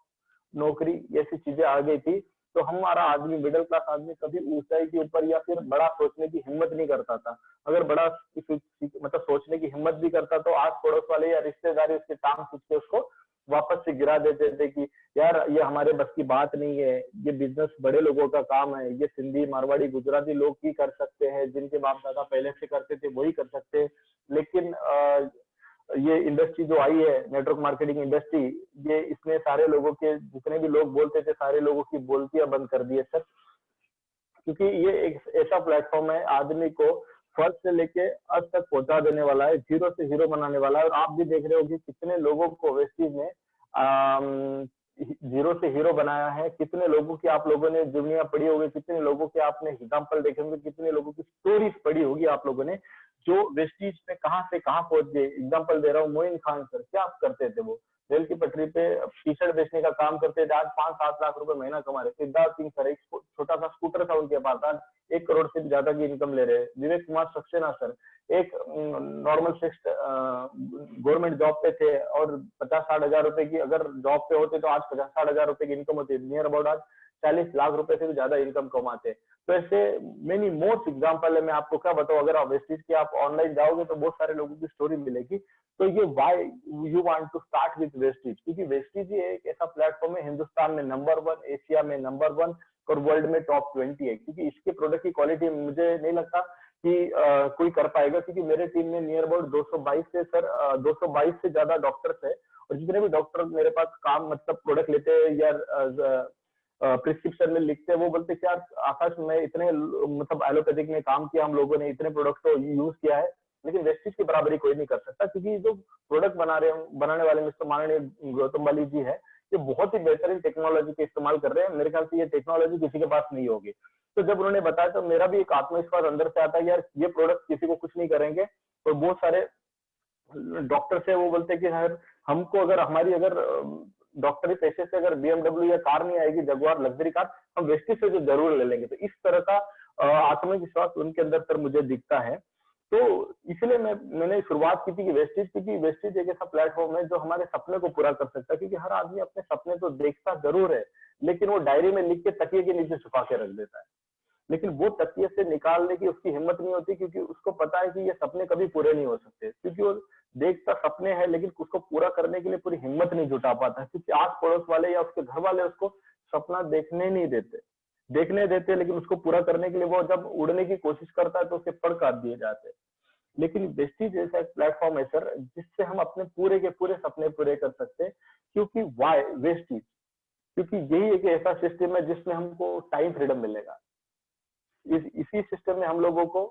नौकरी ऐसी चीजें आ गई थी। तो हमारा आदमी, मिडिल क्लास आदमी, कभी ऊंचाई के ऊपर या फिर बड़ा सोचने की हिम्मत नहीं करता था। अगर बड़ा मतलब सोचने की हिम्मत भी करता तो आस पड़ोस वाले या रिश्तेदारी उसकी टांग खींच के उसको वापस से गिरा देते थे कि यार ये हमारे बस की बात नहीं है, ये बिजनेस बड़े लोगों का काम है, ये सिंधी मारवाड़ी गुजराती लोग ही कर सकते हैं, जिनके बाप दादा पहले से करते थे वही कर सकते हैं। लेकिन ये इंडस्ट्री जो आई है, नेटवर्क मार्केटिंग इंडस्ट्री, ये इसने सारे लोगों के, जितने भी लोग बोलते थे, सारे लोगों की बोलतियां बंद कर दी है सर। क्योंकि ये एक ऐसा प्लेटफॉर्म है, आदमी को फर्स्ट से लेके अब तक पहुंचा देने वाला है, जीरो से हीरो बनाने वाला है। और आप भी देख रहे हो कि कितने लोगों को वेस्टीज ने जीरो से हीरो बनाया है, कितने लोगों की आप लोगों ने दुनिया पढ़ी होगी, कितने लोगों के आपने एग्जाम्पल देखे होंगे, कितने लोगों की स्टोरीज पढ़ी होगी आप लोगों ने, जो वेस्टीज में कहां से कहां पहुंच गए। एग्जाम्पल दे रहा हूँ, मोइन खान सर क्या करते थे, वो रेल की पटरी पे टी शर्ट बेचने का काम करते थे, आज 5-7 लाख रुपए महीना कमा रहे। सिद्धार्थ सिंह सर, एक छोटा सा स्कूटर था उनके पास, आज 1 करोड़ से भी ज्यादा की इनकम ले रहे हैं। विवेक कुमार सक्सेना सर एक नॉर्मल फिक्स्ड गवर्नमेंट जॉब पे थे और 50-60 हजार रुपए की अगर जॉब पे होते तो आज 50-60 हजार रुपए की इनकम होती, नियर अबाउट आज 40 लाख रुपए से भी ज्यादा इनकम कमाते। तो ऐसे मेनी मोस्ट एग्जाम्पल है, मैं आपको क्या बताऊं, अगर आप वेस्टीज की आप ऑनलाइन जाओगे तो बहुत सारे लोगों की स्टोरी मिलेगी। तो ये why you want to start with Vestige, क्योंकि वेस्टीज ही एक ऐसा प्लेटफॉर्म है, हिंदुस्तान में नंबर 1, एशिया में नंबर 1 और वर्ल्ड में टॉप 20 है। क्योंकि इसके प्रोडक्ट की क्वालिटी मुझे नहीं लगता कि कोई कर पाएगा, क्योंकि मेरे टीम में नियर अबाउट 222 से ज्यादा डॉक्टर्स है, और जितने भी डॉक्टर मेरे पास काम मतलब प्रोडक्ट लेते हैं या प्रिस्क्रिप्शन में लिखते हैं, वो बोलते क्या आकाश में इतने मतलब एलोपैथिक में काम किया, हम लोगों ने इतने प्रोडक्ट को यूज किया है, लेकिन वेस्टेज की बराबरी कोई नहीं कर सकता, क्योंकि जो प्रोडक्ट बनाने वाले मिस्टर माननीय गौतम वाली जी है, ये बहुत ही बेहतरीन टेक्नोलॉजी का इस्तेमाल कर रहे हैं। मेरे ख्याल से ये टेक्नोलॉजी किसी के पास नहीं होगी। तो जब उन्होंने बताया तो मेरा भी एक आत्मविश्वास अंदर से आता है, यार ये प्रोडक्ट किसी को कुछ नहीं करेंगे। और बहुत सारे डॉक्टर से वो बोलते हैं कि यार हमको अगर हमारी अगर डॉक्टरी पेशे से अगर बीएमडब्ल्यू या कार नहीं आएगी, जगुआर लग्जरी कार, हम वेस्टेज से जो जरूर ले लेंगे। तो इस तरह का आत्मविश्वास उनके अंदर सर मुझे दिखता है। तो इसलिए मैंने शुरुआत की थी कि वेस्टेज, क्योंकि वेस्टेज एक ऐसा प्लेटफॉर्म है जो हमारे सपने को पूरा कर सकता है। क्योंकि हर आदमी अपने सपने तो देखता जरूर है, लेकिन वो डायरी में लिख के तकिए के नीचे छुपा के रख देता है। लेकिन वो तकिए से निकालने की उसकी हिम्मत नहीं होती, क्योंकि उसको पता है कि ये सपने कभी पूरे नहीं हो सकते। क्योंकि वो देखता सपने हैं, लेकिन उसको पूरा करने के लिए पूरी हिम्मत नहीं जुटा पाता, क्योंकि आस पड़ोस वाले या उसके घर वाले उसको सपना देखने नहीं देते, लेकिन उसको पूरा करने के लिए वो जब उड़ने की कोशिश करता है तो उसे पड़ काट दिए जाते हैं। लेकिन वेस्टीज जैसा एक प्लेटफॉर्म है सर, जिससे हम अपने पूरे के पूरे सपने पूरे कर सकते हैं। क्योंकि वाई वेस्टीज? क्योंकि यही एक ऐसा सिस्टम है जिसमें हमको टाइम फ्रीडम मिलेगा। इसी सिस्टम में हम लोगों को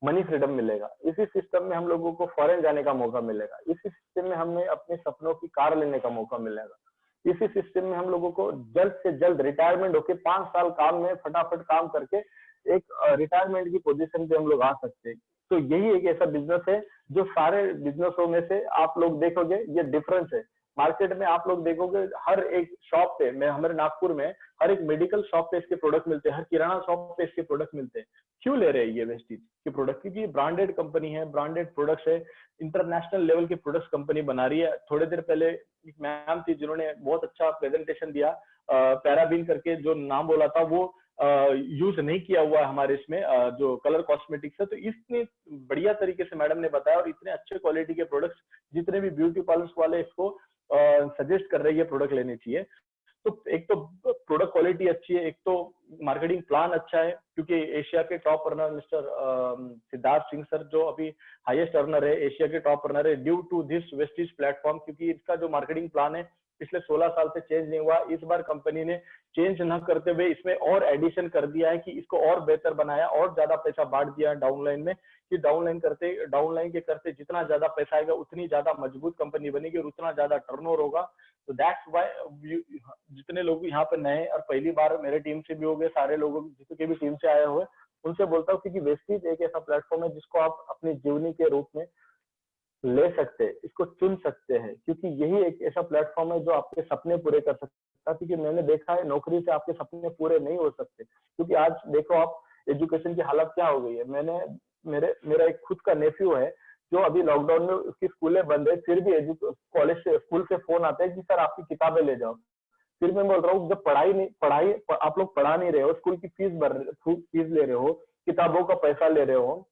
मनी फ्रीडम मिलेगा। इसी सिस्टम में हम लोगों को फॉरेन जाने का मौका मिलेगा। इसी सिस्टम में हमें अपने सपनों की कार लेने का मौका मिलेगा। इसी सिस्टम में हम लोगों को जल्द से जल्द रिटायरमेंट होके 5 साल काम में फटाफट काम करके एक रिटायरमेंट की पोजीशन पे हम लोग आ सकते हैं। तो यही एक ऐसा बिजनेस है जो सारे बिजनेसों में से आप लोग देखोगे ये डिफरेंस है। मार्केट में आप लोग देखोगे हर एक शॉप पे, मैं हमारे नागपुर में हर एक मेडिकल शॉप पे इसके प्रोडक्ट मिलते हैं, हर किराना शॉप पे इसके प्रोडक्ट मिलते हैं। क्यों ले रहे हैं ये वेस्टीज के प्रोडक्ट? क्योंकि ब्रांडेड कंपनी है, ब्रांडेड प्रोडक्ट्स है, इंटरनेशनल लेवल के प्रोडक्ट्स कंपनी बना रही है। थोड़ी देर पहले एक मैम थी जिन्होंने बहुत अच्छा प्रेजेंटेशन दिया, पैराबीन करके जो नाम बोला था वो यूज नहीं किया हुआ है हमारे इसमें जो कलर कॉस्मेटिक्स है। तो इतने बढ़िया तरीके से मैडम ने बताया, और इतने अच्छे क्वालिटी के प्रोडक्ट्स जितने भी ब्यूटी पार्लर्स वाले इसको सजेस्ट कर रहे हैं ये प्रोडक्ट लेने चाहिए। तो एक तो प्रोडक्ट क्वालिटी अच्छी है, एक तो मार्केटिंग प्लान अच्छा है, क्योंकि एशिया के top earner mister Siddharth Singh sir जो अभी हाईएस्ट अर्नर है, एशिया के टॉप अर्नर है, due to this Vestige platform. क्योंकि इसका जो मार्केटिंग प्लान है पिछले 16 साल से चेंज नहीं हुआ। इस बार कंपनी ने चेंज न करते हुए इसमें और एडिशन कर दिया है कि इसको और बेहतर बनाया, और ज्यादा पैसा बांट दिया है डाउनलाइन में, कि डाउनलाइन के करते जितना ज्यादा पैसा आएगा उतनी ज्यादा मजबूत कंपनी बनेगी और उतना ज्यादा टर्नओवर होगा। तो दैट्स व्हाई जितने लोग यहाँ पे नए और पहली बार मेरे टीम से भी हो गए, सारे लोगों जितने भी टीम से आए हुए, उनसे बोलता हूँ क्योंकि वेस्टीज एक ऐसा प्लेटफॉर्म है जिसको आप अपनी जीवनी के रूप में ले सकते हैं, इसको चुन सकते हैं। क्योंकि यही एक ऐसा प्लेटफॉर्म है जो आपके सपने पूरे कर सकता है। क्योंकि मैंने देखा है नौकरी से आपके सपने पूरे नहीं हो सकते। क्योंकि आज देखो आप एजुकेशन की हालत क्या हो गई है। मेरा एक खुद का नेफ्यू है जो अभी लॉकडाउन में उसकी स्कूलें बंद है, फिर भी कॉलेज से स्कूल से फोन आते हैं कि सर आपकी किताबें ले जाओ। फिर मैं बोल रहा हूँ जब पढ़ाई आप लोग पढ़ा नहीं रहे हो, स्कूल की फीस ले रहे हो, किताबों का पैसा ले रहे हो,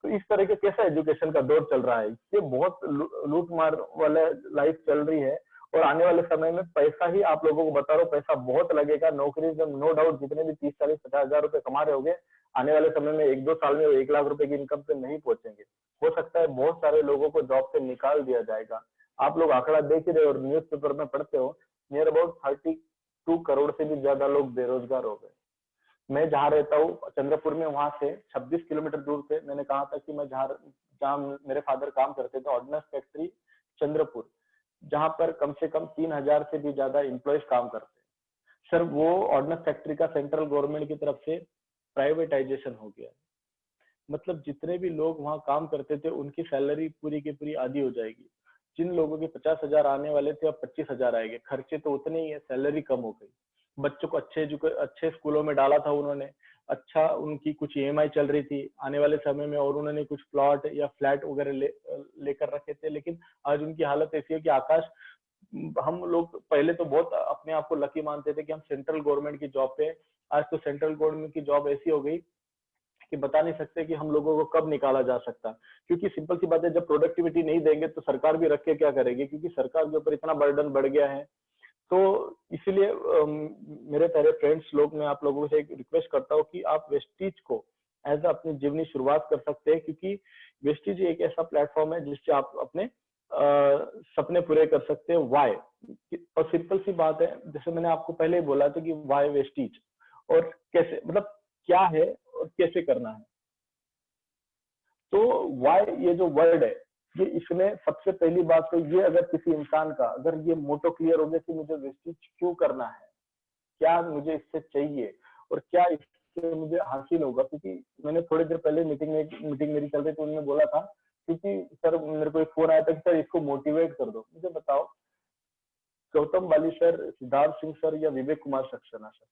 तो इस तरह के कैसा एजुकेशन का दौर चल रहा है। ये बहुत लूट मार वाला लाइफ चल रही है। और आने वाले समय में पैसा ही, आप लोगों को बता रहा हूँ, पैसा बहुत लगेगा। नौकरी में नो डाउट जितने भी 30, 40, 50 हजार रुपए कमा रहे होंगे, आने वाले समय में 1-2 साल में 1 लाख रुपए की इनकम पे नहीं पहुंचेंगे। हो सकता है बहुत सारे लोगों को जॉब से निकाल दिया जाएगा। आप लोग आंकड़ा देख ही रहे हो और न्यूज़पेपर में पढ़ते हो, नियर अबाउट 32 करोड़ से भी ज्यादा लोग बेरोजगार हो गए। मैं जहाँ रहता हूँ चंद्रपुर में, वहां से 26 किलोमीटर दूर पे, मैंने कहा था कि मैं जहाँ मेरे फादर काम करते थे, ऑर्डिनेंस फैक्ट्री चंद्रपुर, जहां पर कम से कम 3000 से भी ज्यादा एम्प्लॉयज काम करते हैं। सर वो ऑर्डिनेंस फैक्ट्री का सेंट्रल गवर्नमेंट की तरफ से प्राइवेटाइजेशन हो गया। मतलब जितने भी लोग वहां काम करते थे उनकी सैलरी पूरी की पूरी आधी हो जाएगी। जिन लोगों के 50,000 आने वाले थे अब 25,000 आएंगे। खर्चे तो उतने ही है, सैलरी कम हो गई। बच्चों को अच्छे स्कूलों में डाला था उन्होंने, अच्छा उनकी कुछ ईएमआई चल रही थी आने वाले समय में, और उन्होंने कुछ प्लॉट या फ्लैट वगैरह लेकर रखे थे। लेकिन आज उनकी हालत ऐसी है कि आकाश, हम लोग पहले तो बहुत अपने आप को लकी मानते थे कि हम सेंट्रल गवर्नमेंट की जॉब पे, आज तो सेंट्रल गवर्नमेंट की जॉब ऐसी हो गई कि बता नहीं सकते कि हम लोगों को कब निकाला जा सकता। क्योंकि सिंपल सी बात है, जब प्रोडक्टिविटी नहीं देंगे तो सरकार भी रख के क्या करेगी, क्योंकि सरकार के ऊपर इतना बर्डन बढ़ गया है। तो इसीलिए मेरे प्यारे फ्रेंड्स लोग, मैं आप लोगों से एक रिक्वेस्ट करता हूँ कि आप वेस्टीज को एज अपनी जीवनी शुरुआत कर सकते हैं। क्योंकि वेस्टीज एक ऐसा प्लेटफॉर्म है जिससे आप अपने सपने पूरे कर सकते हैं। वाई? और सिंपल सी बात है, जैसे मैंने आपको पहले ही बोला था कि वाई वेस्टीज, और कैसे, मतलब क्या है और कैसे करना है। तो वाई ये जो वर्ड है, ये इसमें सबसे पहली बात तो ये, अगर किसी इंसान का अगर ये मोटो क्लियर हो गया कि मुझे वेस्टिज क्यों करना है, क्या मुझे इससे चाहिए और क्या इससे मुझे हासिल होगा, क्योंकि मैंने थोड़ी देर पहले मीटिंग मेरी चल रही थी, उन्होंने बोला था क्योंकि सर मेरे को एक फोन आया था कि सर इसको मोटिवेट कर दो। मुझे बताओ, गौतम बाली सर, सिद्धार्थ सिंह सर या विवेक कुमार सक्सेना सर,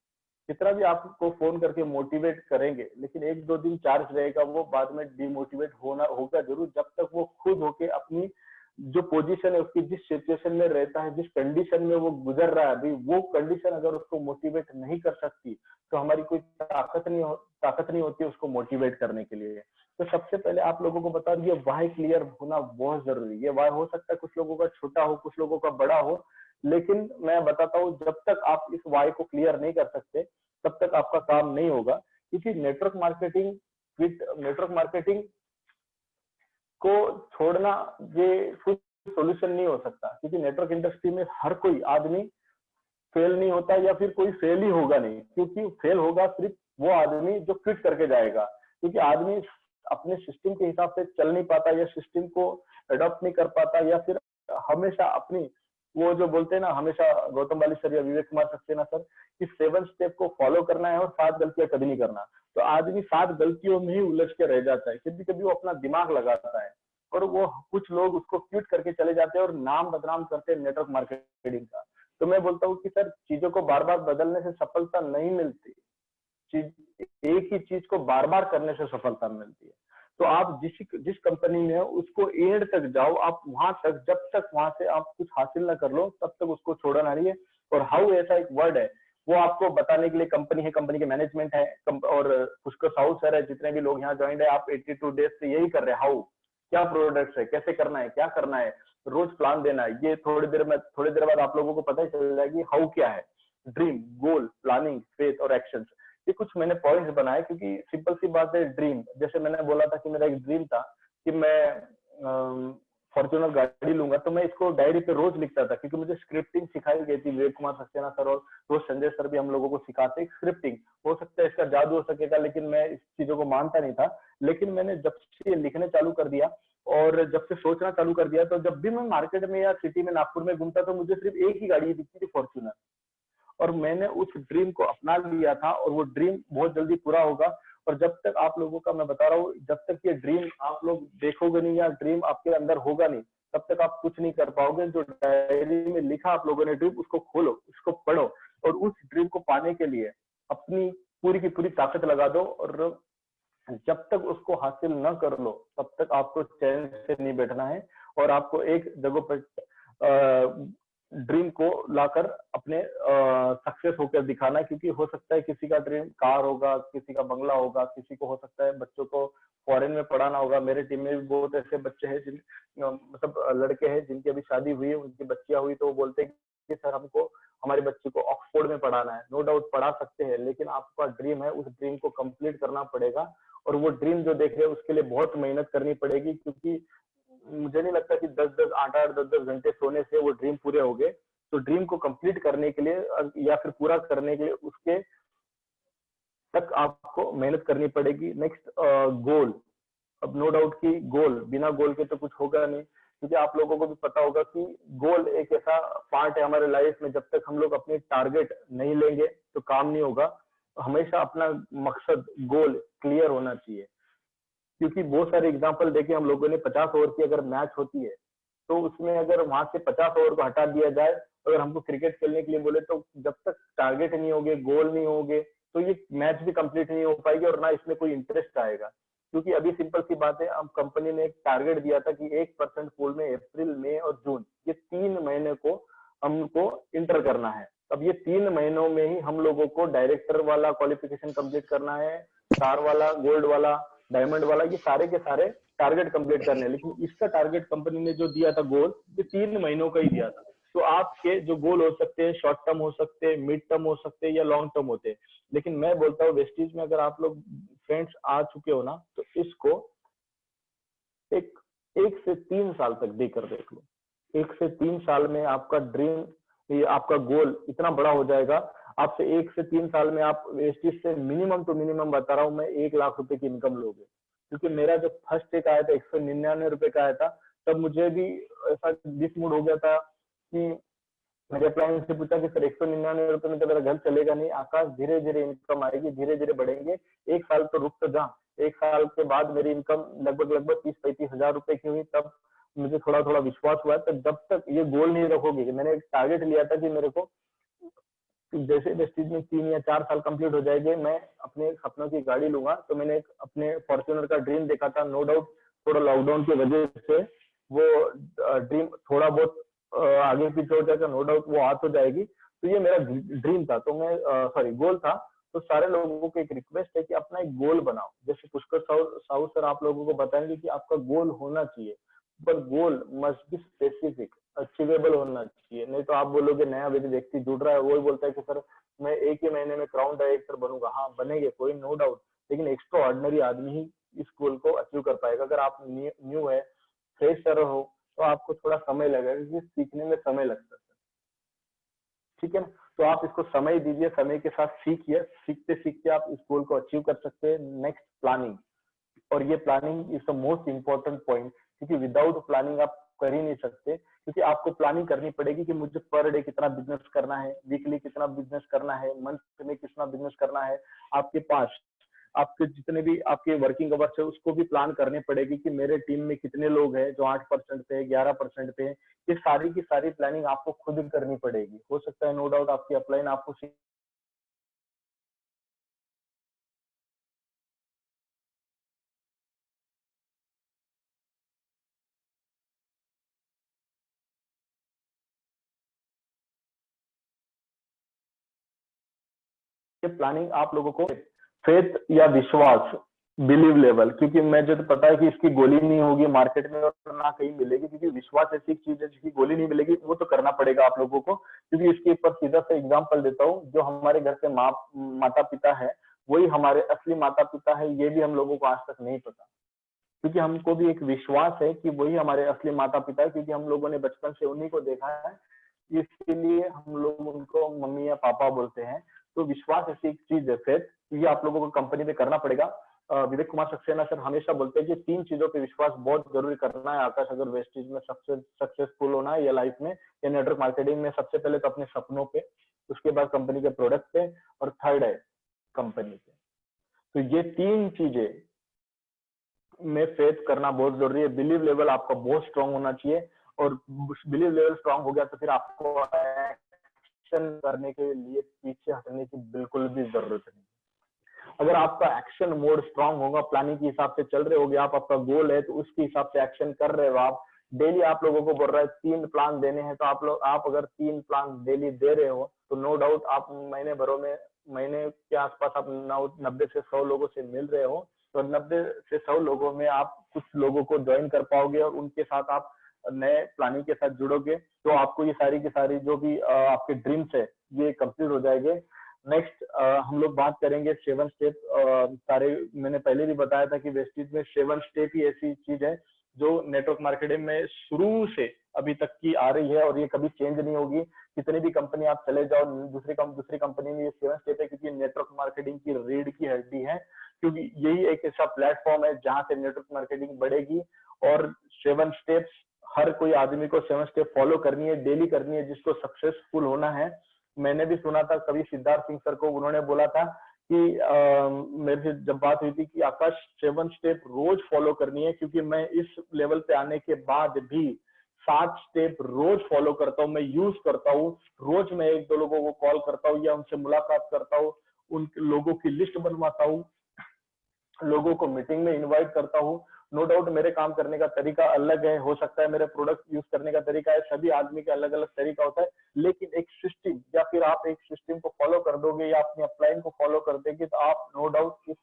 कितना भी आपको फोन करके मोटिवेट करेंगे, लेकिन एक दो दिन चार्ज रहेगा, वो बाद में डिमोटिवेट होना होगा जरूर, जब तक वो खुद होके अपनी जो पोजीशन है उसकी, जिस सिचुएशन में रहता है, जिस कंडीशन में वो गुजर रहा है अभी, वो कंडीशन अगर उसको मोटिवेट नहीं कर सकती तो हमारी कोई ताकत नहीं होती उसको मोटिवेट करने के लिए। तो सबसे पहले आप लोगों को बता दिए, वाई क्लियर होना बहुत जरूरी है। वाई हो सकता है कुछ लोगों का छोटा हो, कुछ लोगों का बड़ा हो, लेकिन मैं बताता हूँ जब तक आप इस वाई को क्लियर नहीं कर सकते तब तक आपका काम नहीं होगा। क्योंकि नेटवर्क मार्केटिंग को छोड़ना ये कुछ सॉल्यूशन नहीं हो सकता, क्योंकि नेटवर्क इंडस्ट्री में हर कोई आदमी फेल नहीं होता, या फिर कोई फेल ही होगा नहीं, क्योंकि फेल होगा सिर्फ वो आदमी जो क्विट करके जाएगा। क्योंकि आदमी अपने सिस्टम के हिसाब से चल नहीं पाता, या सिस्टम को अडॉप्ट नहीं कर पाता, या फिर हमेशा अपनी वो जो बोलते हैं ना, हमेशा गौतम बाली सर या विवेक कुमार सक्सेना सर, कि 7 स्टेप को फॉलो करना है और 7 गलतियां कभी नहीं करना। तो आदमी 7 गलतियों में ही उलझ के रह जाता है। कभी कभी वो अपना दिमाग लगाता है और वो कुछ लोग उसको क्विट करके चले जाते हैं और नाम बदनाम करते हैं नेटवर्क मार्केटिंग का। तो मैं बोलता हूँ कि सर, चीजों को बार बार बदलने से सफलता नहीं मिलती, एक ही चीज को बार बार करने से सफलता मिलती है। तो आप जिस कंपनी में हो उसको एंड तक जाओ, आप वहां तक, जब तक वहां से आप कुछ हासिल ना कर लो तब तक उसको छोड़ना नहीं है। और हाउ ऐसा एक वर्ड है, वो आपको बताने के लिए कंपनी है, कंपनी के मैनेजमेंट है, और पुष्कर साहू सर है, जितने भी लोग यहाँ ज्वाइंट है, आप 82 डेज से यही कर रहे हैं। हाउ, क्या प्रोडक्ट्स है, कैसे करना है, क्या करना है, रोज प्लान देना है। ये थोड़ी देर बाद आप लोगों को पता ही चल जाएगी हाउ क्या है। ड्रीम, गोल, प्लानिंग, फेथ और एक्शन, ये कुछ मैंने पॉइंट्स बनाए, क्योंकि सिंपल सी बात है, ड्रीम, जैसे मैंने बोला था कि मेरा एक ड्रीम था कि मैं फॉर्च्यूनर गाड़ी लूंगा, तो मैं इसको डायरी पे रोज लिखता था, क्योंकि मुझे स्क्रिप्टिंग सिखाई गई थी। विवेक कुमार सक्सेना सर और रोज संजय सर भी हम लोगों को सिखाते हैं स्क्रिप्टिंग। हो सकता है इसका जादू हो सकेगा, लेकिन मैं इस चीजों को मानता नहीं था। लेकिन मैंने जब से ये लिखने चालू कर दिया और जब से सोचना चालू कर दिया, तो जब भी मैं मार्केट में या सिटी में, नागपुर में घूमता, तो मुझे सिर्फ एक ही गाड़ी दिखती थी, फॉर्च्यूनर। और मैंने उस ड्रीम को अपना लिया था, और वो ड्रीम बहुत जल्दी पूरा होगा। और जब तक आप लोगों का, मैं बता रहा हूँ, जब तक ये ड्रीम आप लोग देखोगे नहीं या ड्रीम आपके अंदर होगा नहीं, तब तक आप कुछ नहीं कर पाओगे। जो डायरी में लिखा आप लोगों ने ड्रीम, उसको खोलो, उसको पढ़ो, और उस ड्रीम को पाने के लिए अपनी पूरी की पूरी ताकत लगा दो। और जब तक उसको हासिल न कर लो तब तक आपको चैन से नहीं बैठना है, और आपको एक जगह पर ड्रीम को लाकर अपने सक्सेस होकर दिखाना है। क्योंकि हो सकता है किसी का ड्रीम कार होगा, किसी का बंगला होगा, किसी को हो सकता है बच्चों को फॉरेन में पढ़ाना होगा। मेरे टीम में भी बहुत ऐसे बच्चे हैं, जिन मतलब लड़के हैं जिनकी अभी शादी हुई है, उनकी बच्चियां हुई, तो वो बोलते हैं कि सर हमको हमारे बच्चे को ऑक्सफोर्ड में पढ़ाना है। नो डाउट पढ़ा सकते हैं, लेकिन आपका ड्रीम है, उस ड्रीम को कंप्लीट करना पड़ेगा। और वो ड्रीम जो देख रहे हैं उसके लिए बहुत मेहनत करनी पड़ेगी, क्योंकि मुझे नहीं लगता कि 10-10, 8-8, 10-10 घंटे सोने से वो ड्रीम पूरे हो गए। तो ड्रीम को कंप्लीट करने के लिए या फिर पूरा करने के लिए उसके तक आपको मेहनत करनी पड़ेगी। नेक्स्ट, गोल। अब नो डाउट कि गोल, बिना गोल के तो कुछ होगा नहीं, क्योंकि आप लोगों को भी पता होगा कि गोल एक ऐसा पार्ट है हमारे लाइफ में, जब तक हम लोग अपनी टारगेट नहीं लेंगे तो काम नहीं होगा। हमेशा अपना मकसद, गोल क्लियर होना चाहिए। क्योंकि बहुत सारे एग्जांपल देखे हम लोगों ने, 50 ओवर की अगर मैच होती है तो उसमें अगर वहां से 50 ओवर को हटा दिया जाए, अगर हमको क्रिकेट खेलने के लिए बोले, तो जब तक टारगेट नहीं होगे, गोल नहीं होगे, तो ये मैच भी कंप्लीट नहीं हो पाएगी और ना इसमें कोई इंटरेस्ट आएगा। क्योंकि अभी सिंपल सी बात है, अब कंपनी ने एक टारगेट दिया था कि 1% पूल में अप्रैल, मई और जून, ये 3 महीने को हमको इंटर करना है। अब ये 3 महीनों में ही हम लोगों को डायरेक्टर वाला क्वालिफिकेशन कंप्लीट करना है, स्टार वाला, गोल्ड वाला, डायमंड वाला, ये सारे के सारे टारगेट कंप्लीट करने हैं। लेकिन इसका टारगेट कंपनी ने जो दिया था गोल, ये 3 महीनों का ही दिया था। तो आपके जो गोल हो सकते हैं, शॉर्ट टर्म हो सकते हैं, मिड टर्म हो सकते हैं या लॉन्ग टर्म होते हैं। लेकिन मैं बोलता हूँ वेस्टीज में अगर आप लोग फ्रेंड्स आ चुके हो ना, तो इसको एक से 3 साल तक देकर देख लो। 1 से 3 साल में आपका ड्रीम, ये आपका गोल इतना बड़ा हो जाएगा। आपसे 1 से 3 साल में आप वेस्टीज से मिनिमम टू मिनिमम बता रहा हूँ मैं, 1 लाख रुपए की इनकम लोगे। क्योंकि मेरा जब फर्स्ट चेक आया था 199 रुपए का आया था, तब मुझे भी ऐसा डिस मूड हो गया था कि मेरे क्लाइंट से पूछा कि सर 199 रुपए में तो मेरा घर चलेगा नहीं। आकाश, धीरे धीरे इनकम आएगी, धीरे धीरे बढ़ेंगे, एक साल तो रुक तो जा। एक साल के बाद मेरी इनकम लगभग लगभग 30-35 हजार रुपए की हुई। तब मुझे थोड़ा थोड़ा विश्वास हुआ। तो जब तक ये गोल नहीं रखोगे, मैंने एक टारगेट लिया था कि मेरे को जैसे वेस्टीज में 3 या 4 साल कंप्लीट हो जाएंगे, मैं अपने सपनों की गाड़ी लूंगा। तो मैंने एक अपने फॉर्च्यूनर का ड्रीम देखा था। नो डाउट थोड़ा लॉकडाउन की वजह से वो ड्रीम थोड़ा बहुत आगे पीछे हो जाएगा, नो डाउट वो आ तो जाएगी। तो ये मेरा ड्रीम था, तो मैं सॉरी गोल था। तो सारे लोगों को एक रिक्वेस्ट है कि अपना एक गोल बनाओ। जैसे पुष्कर साहू सर आप लोगों को बताएंगे कि आपका गोल होना चाहिए, पर गोल मस्ट बी स्पेसिफिक, अचीवेबल होना चाहिए। नहीं तो आप बोलोगे नया व्यक्ति जुड़ रहा है, वही बोलता है कि सर मैं एक ही महीने में क्राउन डायरेक्टर बनूंगा। हाँ बनेंगे, कोई नो डाउट, लेकिन एक्स्ट्रा ऑर्डिनरी आदमी ही इस गोल को अचीव कर पाएगा। अगर आप न्यू है, फ्रेशर हो, तो आपको थोड़ा समय लगेगा, क्योंकि सीखने में समय लगता है। ठीक है ना? तो आप इसको समय दीजिए, समय के साथ सीखिए, सीखते सीखते आप इस गोल को अचीव कर सकते हैं। Next, planning. और ये planning is the most important point, क्योंकि विदाउट प्लानिंग आप कर ही नहीं सकते। क्योंकि आपको प्लानिंग करनी पड़ेगी कि मुझे पर डे कितना बिजनेस करना है, वीकली कितना बिजनेस करना है, मंथ में कितना बिजनेस करना है। आपके पास आपके जितने भी आपके वर्किंग अवर्स है उसको भी प्लान करने पड़ेगी कि मेरे टीम में कितने लोग हैं जो 8% पे, 11% पे। ये सारी की सारी प्लानिंग आपको खुद करनी पड़ेगी। हो सकता है नो डाउट आपकी अपलाइन आपको प्लानिंग आप लोगों को फेथ या विश्वास, बिलीव लेवल, क्योंकि मुझे तो पता है कि इसकी गोली नहीं होगी मार्केट में और ना कहीं मिलेगी, क्योंकि विश्वास ऐसी एक चीज है जिसकी गोली नहीं मिलेगी। वो तो करना पड़ेगा आप लोगों को। क्योंकि इसके ऊपर सीधा सा एग्जांपल देता हूँ, जो हमारे घर के माता पिता है वही हमारे असली माता पिता है, ये भी हम लोगों को आज तक नहीं पता। क्योंकि हमको भी एक विश्वास है कि वही हमारे असली माता पिता है, क्योंकि हम लोगों ने बचपन से उन्हीं को देखा है, इसके लिए हम लोग उनको मम्मी या पापा बोलते हैं। तो विश्वास ऐसी एक चीज है, फिर ये आप लोगों को कंपनी में करना पड़ेगा। विवेक कुमार सक्सेना सर हमेशा बोलते हैं कि 3 चीजों पे विश्वास बहुत जरूरी करना है आकाश, अगर वेस्टीज में सक्सेसफुल होना है या लाइफ में या नेटवर्क मार्केटिंग में। सबसे पहले तो अपने सपनों पे, उसके बाद कंपनी के प्रोडक्ट पे, और थर्ड है कंपनी पे। तो ये 3 चीजें में फेथ करना बहुत जरूरी है। बिलीव लेवल आपका बहुत स्ट्रांग होना चाहिए, और बिलीव लेवल स्ट्रांग हो गया तो फिर आपको एक्शन करने के लिए पीछे हटने की बिल्कुल भी जरूरत नहीं। अगर आपका एक्शन मोड स्ट्रांग होगा, प्लानिंग के हिसाब से चल रहे होगे आप, आपका गोल है तो उसके हिसाब से एक्शन कर रहे हो आप। डेली आप लोगों को बोल रहा है 3 प्लान देने हैं, तो आप अगर 3 प्लान डेली दे रहे हो तो नो डाउट आप महीने के आसपास आप 90 से 100 लोगों से मिल रहे हो। तो 90 से 100 लोगों में आप कुछ लोगों को ज्वाइन कर पाओगे और उनके साथ आप नए प्लानिंग के साथ जुड़ोगे, तो आपको ये सारी की सारी जो भी आपके ड्रीम्स है ये कंप्लीट हो जाएंगे। नेक्स्ट हम लोग बात करेंगे 7 स्टेप। सारे मैंने पहले भी बताया था कि वेस्टीज में 7 स्टेप ही ऐसी चीज है जो नेटवर्क मार्केटिंग में शुरू से अभी तक की आ रही है, और ये कभी चेंज नहीं होगी। कितनी भी कंपनी आप चले जाओ, दूसरी कंपनी में ये 7 स्टेप है, क्योंकि नेटवर्क मार्केटिंग की रीढ़ की हड्डी है। क्योंकि यही एक ऐसा प्लेटफॉर्म है जहां से नेटवर्क मार्केटिंग बढ़ेगी। और 7 स्टेप्स हर कोई आदमी को 7 स्टेप फॉलो करनी है, डेली करनी है, जिसको सक्सेसफुल होना है। मैंने भी सुना था कभी सिद्धार्थ सिंह सर को, उन्होंने बोला था कि मेरे से जब बात हुई थी कि आकाश 7 स्टेप रोज फॉलो करनी है, क्योंकि मैं इस लेवल पे आने के बाद भी 7 स्टेप रोज फॉलो करता हूँ, मैं यूज करता हूँ। रोज मैं 1-2 लोगों को कॉल करता हूँ या उनसे मुलाकात करता हूँ, उन लोगों की लिस्ट बनवाता हूँ, लोगों को मीटिंग में इनवाइट करता हूँ। नो डाउट मेरे काम करने का तरीका अलग है, हो सकता है मेरे प्रोडक्ट यूज करने का तरीका है, सभी आदमी का अलग अलग तरीका होता है। लेकिन एक सिस्टम, या फिर आप एक सिस्टम को फॉलो कर दोगे या अपनी अपलाइन को फॉलो कर देंगे, तो आप नो डाउट इस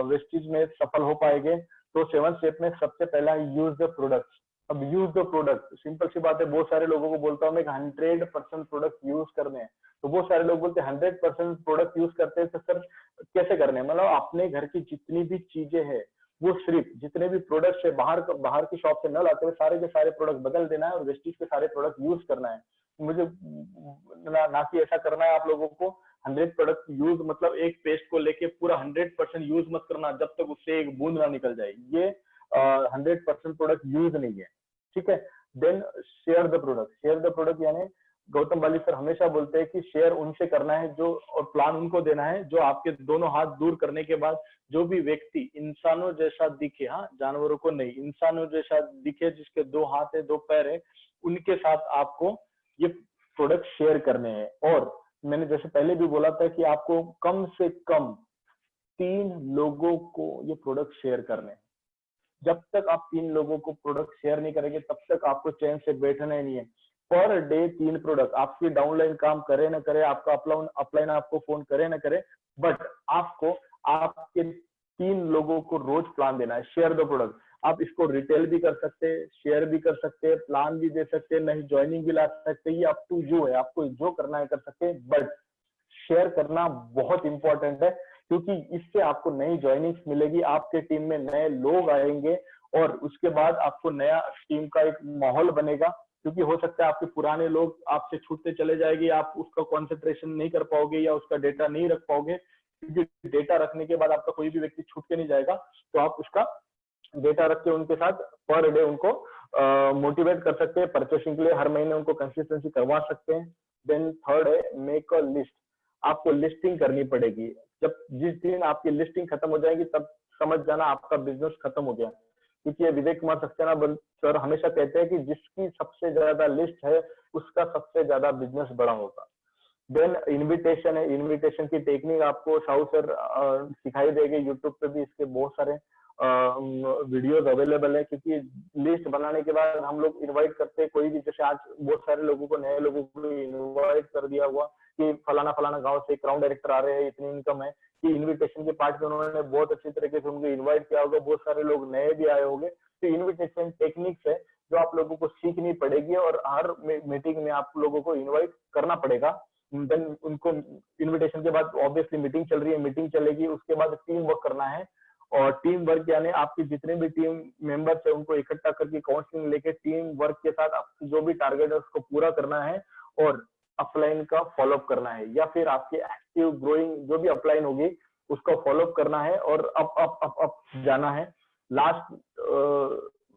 वेस्टीज में सफल हो पाएंगे। तो 7 स्टेप में सबसे पहला यूज द प्रोडक्ट। अब यूज द प्रोडक्ट सिंपल सी बात है, बहुत सारे लोगों को बोलता हूँ मैं 100% प्रोडक्ट यूज करने हैं, तो बहुत सारे लोग बोलते हैं 100% प्रोडक्ट यूज करते हैं, तो सर कैसे करने हैं? मतलब अपने घर की जितनी भी चीजें हैं, वो सिर्फ जितने भी प्रोडक्ट्स है बाहर की शॉप से न लाते हुए सारे के सारे प्रोडक्ट बदल देना है और वेस्टीज के सारे प्रोडक्ट यूज करना है। मुझे ना कि ऐसा करना है आप लोगों को 100 प्रोडक्ट यूज मतलब एक पेस्ट को लेके पूरा 100% यूज मत करना जब तक उससे एक बूंद ना निकल जाए, ये 100% प्रोडक्ट यूज नहीं है, ठीक है। Then share the product, share the product यानी गौतम वाली सर हमेशा बोलते हैं कि शेयर उनसे करना है जो, और प्लान उनको देना है जो आपके दोनों हाथ दूर करने के बाद जो भी व्यक्ति इंसानों जैसा दिखे, हाँ जानवरों को नहीं, इंसानों जैसा दिखे, जिसके 2 हाथ है 2 पैर है, उनके साथ आपको ये प्रोडक्ट शेयर करने हैं। और मैंने जैसे पहले भी बोला था कि आपको कम से कम 3 लोगों को ये प्रोडक्ट शेयर करने हैं। जब तक आप 3 लोगों को प्रोडक्ट शेयर नहीं करेंगे तब तक आपको चैन से बैठना ही नहीं है। पर डे 3 प्रोडक्ट, आपकी डाउनलाइन काम करे ना करे, आपका अपलाइन आपको फोन करे ना करे, बट आपको आपके 3 लोगों को रोज प्लान देना है। शेयर द प्रोडक्ट, आप इसको रिटेल भी कर सकते हैं, शेयर भी कर सकते हैं, प्लान भी दे सकते हैं, नहीं ज्वाइनिंग भी ला सकते हैं, ये अप टू यू है, आपको जो करना है कर सकते हैं, बट शेयर करना बहुत इंपॉर्टेंट है, क्योंकि इससे आपको नई ज्वाइनिंग्स मिलेगी, आपके टीम में नए लोग आएंगे और उसके बाद आपको नया टीम का एक माहौल बनेगा। क्योंकि हो सकता है आपके पुराने लोग आपसे छूटते चले जाएंगे, आप उसका कॉन्सेंट्रेशन नहीं कर पाओगे या उसका डेटा नहीं रख पाओगे, क्योंकि डेटा रखने के बाद आपका कोई भी व्यक्ति छूट के नहीं जाएगा, तो आप उसका डेटा रख के उनके साथ पर डे उनको मोटिवेट कर सकते हैं परचेसिंग के लिए, हर महीने उनको कंसिस्टेंसी करवा सकते हैं। देन थर्ड है मेक अ लिस्ट, आपको लिस्टिंग करनी पड़ेगी। जब जिस दिन आपकी लिस्टिंग खत्म हो जाएगी तब समझ जाना आपका बिजनेस खत्म हो गया, क्योंकि ये विवेक कुमार सक्सेना सर हमेशा कहते हैं कि जिसकी सबसे ज्यादा लिस्ट है उसका सबसे ज्यादा बिजनेस बड़ा होगा। देन इनविटेशन है, इनविटेशन की टेक्निक आपको साहू सर सिखाई देंगे, यूट्यूब पे भी इसके बहुत सारे वीडियोस अवेलेबल है, क्योंकि लिस्ट बनाने के बाद हम लोग इनवाइट करते हैं कोई भी, जैसे आज बहुत सारे लोगों को, नए लोगों को इनवाइट कर दिया हुआ कि फलाना फलाना गांव से क्राउन डायरेक्टर आ रहे हैं, इतनी इनकम है, कि इनविटेशन के पार्ट में उन्होंने बहुत अच्छी तरीके से उनको इनवाइट किया होगा, बहुत सारे लोग नए भी आए होंगे। तो इनविटेशन टेक्निक्स है जो आप लोगों को सीखनी पड़ेगी और हर मीटिंग में आप लोगों को इन्वाइट करना पड़ेगा। देन उनको इनविटेशन के बाद ऑब्वियसली मीटिंग चल रही है, मीटिंग चलेगी, उसके बाद टीम वर्क करना है। और टीम वर्क यानी आपके जितने भी टीम मेंबर्स है उनको इकट्ठा करके काउंसलिंग लेके टीम वर्क के साथ आपको जो भी टारगेट है उसको पूरा करना है और अपलाइन का फॉलोअप करना है, या फिर आपके एक्टिव ग्रोइंग जो भी अपलाइन होगी उसको फॉलोअप करना है और अप जाना है। Last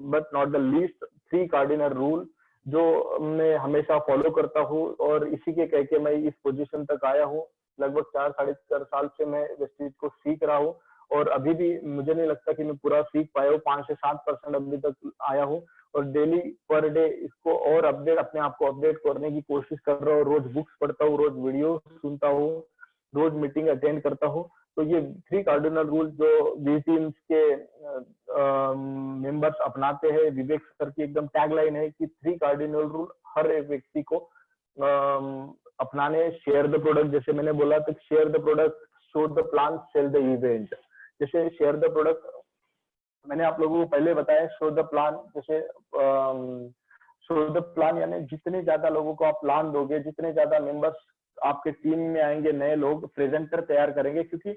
but not the least 3 cardinal rule जो मैं हमेशा फॉलो करता हूँ और इसी के कह के मैं इस पोजीशन तक आया हूँ। लगभग 4 साढ़े 4 साल से मैं इस चीज को सीख रहा हूँ और अभी भी मुझे नहीं लगता कि मैं पूरा सीख पाया हूँ, 5 से 7% अभी तक आया हूँ और डेली पर डे इसको और अपडेट, अपने आप को अपडेट करने की कोशिश कर रहा हूँ। रोज बुक्स पढ़ता हूँ, रोज वीडियो सुनता हूँ, रोज मीटिंग अटेंड करता हूँ। तो ये 3 कार्डिनल रूल जो वी टीम्स के मेंबर्स अपनाते हैं, विवेक सर की एकदम टैगलाइन है कि 3 कार्डिनल रूल हर एक व्यक्ति को अपनाने। शेयर द प्रोडक्ट, जैसे मैंने बोला तो share the product, show the plan, sell the event. जैसे शेयर द प्रोडक्ट मैंने आप लोगों को पहले बताया, शो द प्लान, जैसे शो द प्लान यानी जितने ज्यादा लोगों को आप प्लान दोगे, जितने ज्यादा मेंबर्स आपके टीम में आएंगे, नए लोग, प्रेजेंटर तैयार करेंगे, क्योंकि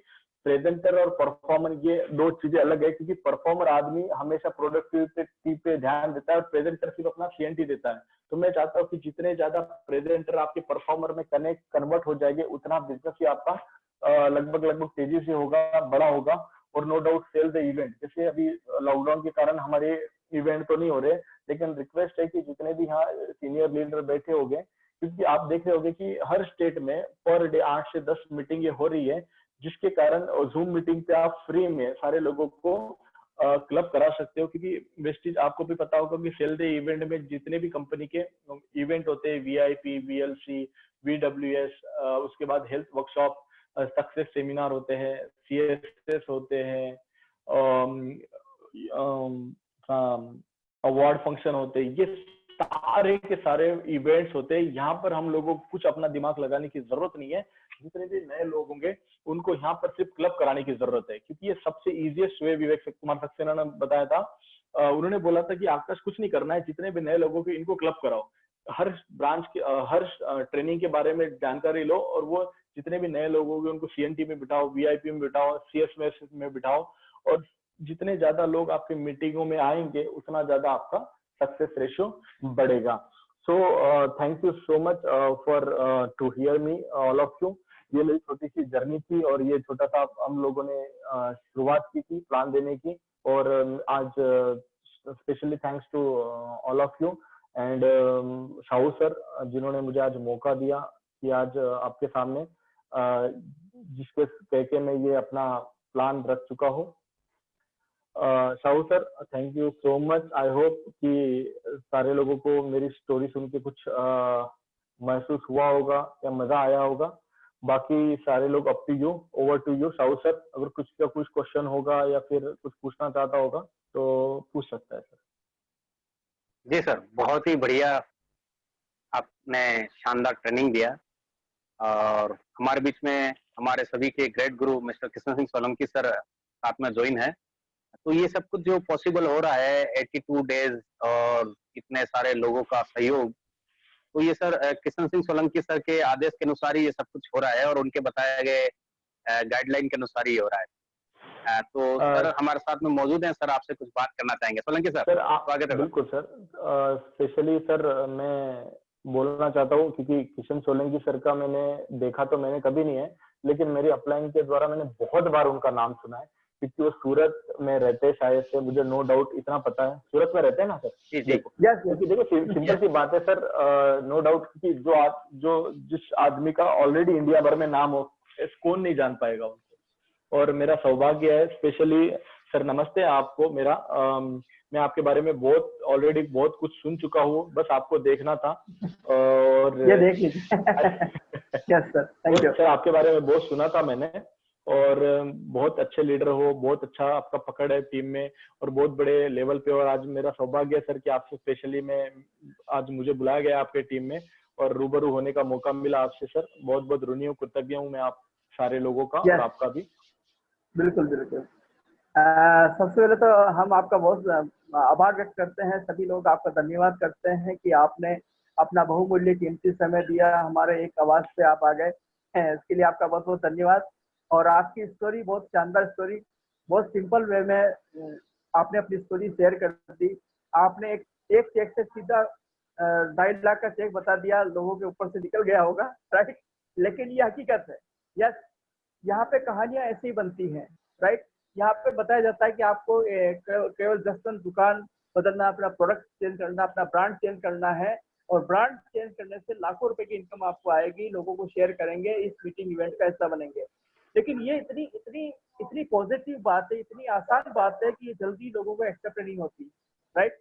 प्रेजेंटर और परफॉर्मर ये 2 चीजें अलग है, क्योंकि परफॉर्मर आदमी हमेशा प्रोडक्टिविटी पे ध्यान देता है और प्रेजेंटर सिर्फ अपना सीएनटी देता है। तो मैं चाहता हूँ कि जितने ज्यादा प्रेजेंटर आपके परफॉर्मर में कन्वर्ट हो जाएंगे उतना बिजनेस ही आपका लगभग तेजी से होगा, बड़ा होगा। और no doubt sell the event, जैसे अभी लॉकडाउन के कारण हमारे इवेंट तो नहीं हो रहे, लेकिन रिक्वेस्ट है कि जितने भी यहाँ सीनियर लीडर बैठे होंगे, क्योंकि आप देख रहे होंगे कि हर स्टेट में पर डे 8 से 10 मीटिंग हो रही है, जिसके कारण जूम मीटिंग पे आप फ्री में सारे लोगों को क्लब करा सकते हो। क्योंकि वेस्टिज आपको भी पता होगा कि सेल द इवेंट में जितने भी कंपनी के इवेंट होते हैं, वीआईपी, वीएलसी, वीडब्ल्यूएस, उसके बाद हेल्थ वर्कशॉप, सक्सेस सेमिनार होते हैं, सीएसएस होते हैं, अवार्ड फंक्शन होते हैं, ये सारे के सारे इवेंट्स होते हैं। यहाँ पर हम लोगों को कुछ अपना दिमाग लगाने की जरूरत नहीं है, जितने भी नए लोग होंगे उनको यहाँ पर सिर्फ क्लब कराने की जरूरत है, क्योंकि ये सबसे इजीएस्ट वे विवेक कुमार सक्सेना ने बताया था। उन्होंने बोला था कि आकाश कुछ नहीं करना है, जितने भी नए लोगों को इनको क्लब कराओ, हर ब्रांच के हर ट्रेनिंग के बारे में जानकारी लो और वो जितने भी नए लोग होंगे उनको सीएनटी में बिठाओ, वीआईपी में बिठाओ, सीएसएस में बिठाओ, और जितने ज्यादा लोग आपके मीटिंगों में आएंगे उतना ज्यादा आपका सक्सेस रेशियो बढ़ेगा। So thank you so much for to hear me all of you. ये मेरी छोटी सी जर्नी थी और ये छोटा सा हम लोगों ने शुरुआत की थी प्लान देने की। और आज specially thanks to all of you and Shahu sir, जिन्होंने मुझे आज मौका दिया कि आज आपके सामने जिसके कह के मैं ये अपना प्लान रख चुका हूँ। Shahu sir, thank you so much. I hope कि सारे लोगों को मेरी स्टोरी सुन के कुछ महसूस हुआ होगा या मजा आया होगा। बाकी सारे लोग up to you, over to you Shahu sir. अगर कुछ का कुछ क्वेश्चन होगा या फिर कुछ पूछना चाहता होगा तो पूछ सकता है सर। जी सर, बहुत ही बढ़िया आपने शानदार ट्रेनिंग दिया और हमारे बीच में हमारे सभी के ग्रेट गुरु मिस्टर किशन सिंह सोलंकी सर साथ में ज्वाइन है। तो ये सब कुछ जो पॉसिबल हो रहा है 82 डेज और इतने सारे लोगों का सहयोग, तो ये सर किशन सिंह सोलंकी सर के आदेश के अनुसार ही ये सब कुछ हो रहा है और उनके बताए गए गाइडलाइन के अनुसार ही हो रहा है। तो सर हमारे साथ में मौजूद हैं, सर आपसे कुछ बात करना चाहेंगे। सोलंकी सर स्वागत है। बिल्कुल सर। स्पेशली सर मैं बोलना चाहता हूँ क्योंकि किशन सोलंकी सर का मैंने देखा तो मैंने कभी नहीं है, लेकिन मेरी अपलाइन के द्वारा मैंने बहुत बार उनका नाम सुना है क्योंकि वो सूरत में रहते शायद से, मुझे नो डाउट इतना पता है। सूरत में रहते हैं ना सर? जी जी। क्योंकि देखो सिंपल सी बात है सर, नो डाउट कि जिस आदमी का ऑलरेडी इंडिया भर में नाम हो, कौन नहीं जान पाएगा उनको। और मेरा सौभाग्य है स्पेशली सर, नमस्ते आपको मेरा। मैं आपके बारे में ऑलरेडी बहुत कुछ सुन चुका हूँ, बस आपको देखना था। और ये देख लीजिए। Yes sir, thank you sir. आपके बारे में बहुत सुना था मैंने और बहुत अच्छे लीडर हो, बहुत अच्छा आपका पकड़ है टीम में और बहुत बड़े लेवल पे। और आज मेरा सौभाग्य है सर कि आपसे स्पेशली मैं आज मुझे बुलाया गया आपके टीम में और रूबरू होने का मौका मिला आपसे सर। बहुत बहुत ऋणी हूँ, कृतज्ञ हूँ मैं आप सारे लोगों का और आपका भी। बिल्कुल बिल्कुल। सबसे पहले तो हम आपका बहुत आभार व्यक्त करते हैं, सभी लोग आपका धन्यवाद करते हैं कि आपने अपना बहुमूल्य कीमती समय दिया, हमारे एक आवाज पे आप आ गए हैं, इसके लिए आपका बहुत बहुत धन्यवाद। और आपकी स्टोरी बहुत शानदार स्टोरी, बहुत सिंपल वे में आपने अपनी स्टोरी शेयर कर दी। आपने एक चेक से सीधा 2.5 लाख का चेक बता दिया, लोगों के ऊपर से निकल गया होगा, राइट? लेकिन ये हकीकत है। यस, यहाँ पे कहानियां ऐसे ही बनती हैं, राइट? यहाँ पे बताया जाता है कि आपको केवल 10 दुकान बदलना, अपना प्रोडक्ट चेंज करना, अपना ब्रांड चेंज करना है और ब्रांड चेंज करने से लाखों रुपए की इनकम आपको आएगी, लोगों को शेयर करेंगे, इस मीटिंग इवेंट का हिस्सा बनेंगे। लेकिन ये इतनी इतनी इतनी पॉजिटिव बात है, इतनी आसान बात है कि ये जल्दी लोगों को एक्सेप्ट नहीं होती, राइट?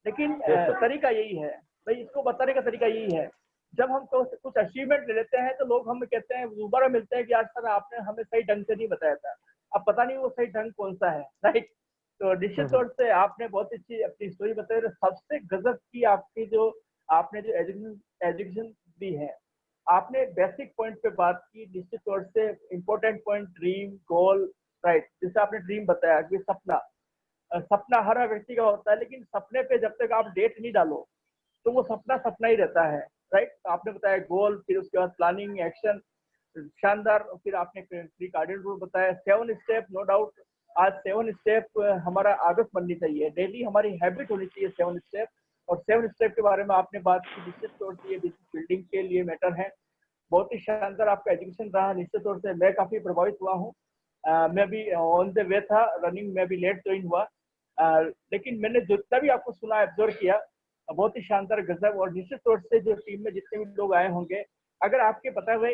लेकिन तरीका यही है भाई, इसको बताने का तरीका यही है। जब हम कुछ अचीवमेंट ले लेते हैं तो लोग हमें कहते हैं, दोबारा मिलते हैं कि यार सर आपने हमें सही ढंग से नहीं बताया था। अब पता नहीं वो सही ढंग कौन सा है, राइट? तो निश्चित तौर से आपने बहुत अच्छी अपनी स्टोरी बताई। सबसे गजब की आपकी जो आपने जो एजुकेशन दी है, आपने बेसिक पॉइंट पे बात की। निश्चित तौर से इम्पोर्टेंट पॉइंट, ड्रीम, गोल, राइट? जैसे आपने ड्रीम बताया कि सपना हर व्यक्ति का होता है, लेकिन सपने पे जब तक आप डेट नहीं डालो तो वो सपना सपना ही रहता है, राइट? तो आपने बताया गोल, फिर उसके बाद प्लानिंग, एक्शन, शानदार। फिर आपने प्री कार्डियल रूल बताया, 7 स्टेप। नो डाउट आज 7 स्टेप हमारा आदत बननी चाहिए, डेली हमारी हैबिट होनी चाहिए 7 स्टेप। और 7 स्टेप के बारे में आपने बात की, निश्चित तौर से ये बिजनेस बिल्डिंग के लिए मैटर है। बहुत ही शानदार आपका एजुकेशन रहा, निश्चित तौर से मैं काफी प्रभावित हुआ हूँ। मैं भी ऑन द वे था रनिंग, में भी लेट ज्वाइन हुआ, लेकिन मैंने जितना भी आपको सुना, ऑब्जर्व किया, बहुत ही शानदार, गजब। और निश्चित तौर से जो टीम में जितने भी लोग आए होंगे, अगर आपके बताए हुए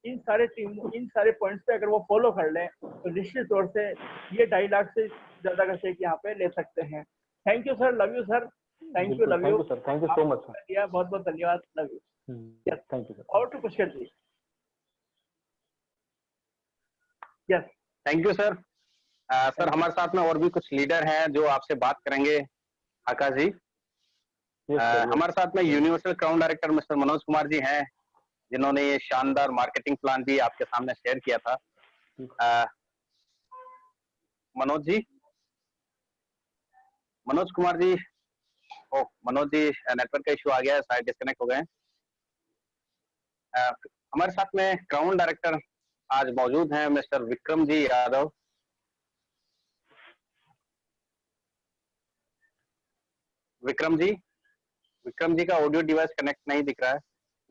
इन सारे पॉइंट्स पे अगर वो फॉलो कर लें तो निश्चित तौर से ये 2.5 लाख से ज्यादा का चेक यहाँ पे ले सकते हैं। Thank you sir, love you sir, thank you, love you sir, thank you so much sir. बहुत बहुत धन्यवाद, love you. Thank you sir. और to Pushkar ji. Yes, thank you sir. Sir हमारे साथ में और भी कुछ लीडर हैं जो आपसे बात करेंगे। आकाश जी, हमारे साथ में universal crown director mister Manoj Kumar ji हैं, जिन्होंने ये शानदार मार्केटिंग प्लान भी आपके सामने शेयर किया था। मनोज कुमार जी, मनोज जी नेटवर्क का इशू आ गया है, शायद डिस्कनेक्ट हो गए। हमारे साथ में क्राउन डायरेक्टर आज मौजूद हैं मिस्टर विक्रम जी यादव। विक्रम जी का ऑडियो डिवाइस कनेक्ट नहीं दिख रहा है।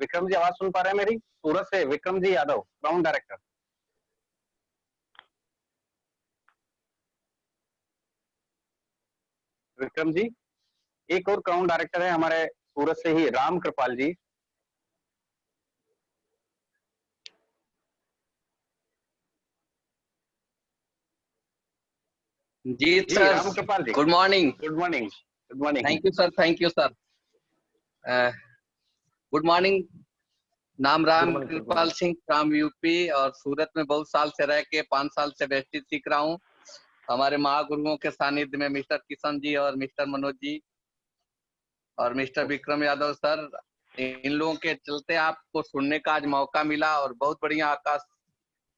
विक्रम जी आवाज सुन पा रहे हैं मेरी? सूरत से विक्रम जी यादव, क्राउन डायरेक्टर। विक्रम जी, एक और क्राउन डायरेक्टर है हमारे सूरत से ही, राम कृपाल जी। जी जी sir, Ram Kripal ji, good morning. Good morning. Good morning. Thank you sir, thank you sir. Good morning. नाम राम कृपाल सिंह, फ्रॉम यूपी, और सूरत में बहुत साल से रह के 5 साल से वेस्टिज सीख रहा हूँ। हमारे महागुरुओं के सानिध्य में मिस्टर किशन जी और मिस्टर मनोज जी और मिस्टर विक्रम यादव सर, इन लोगों के चलते आपको सुनने का आज मौका मिला, और बहुत बढ़िया। आकाश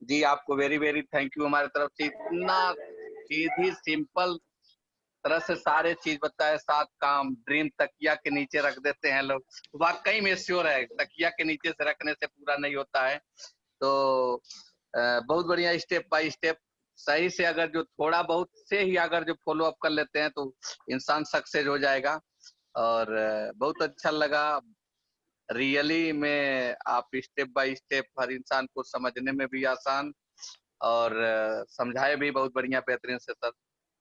जी, आपको वेरी वेरी थैंक यू हमारे तरफ से। इतना सीधी सिंपल तरह से सारे चीज बताए, 7 काम ड्रीम तकिया के नीचे रख देते हैं लोग। वाकई में श्योर है, तकिया के नीचे से रखने से पूरा नहीं होता है। तो बहुत बढ़िया, स्टेप बाय स्टेप सही से अगर जो थोड़ा बहुत से ही अगर जो फॉलो अप कर लेते हैं तो इंसान सक्सेस हो जाएगा। और बहुत अच्छा लगा रियली में, आप स्टेप बाय स्टेप हर इंसान को समझने में भी आसान और समझाए भी बहुत बढ़िया बेहतरीन से sir.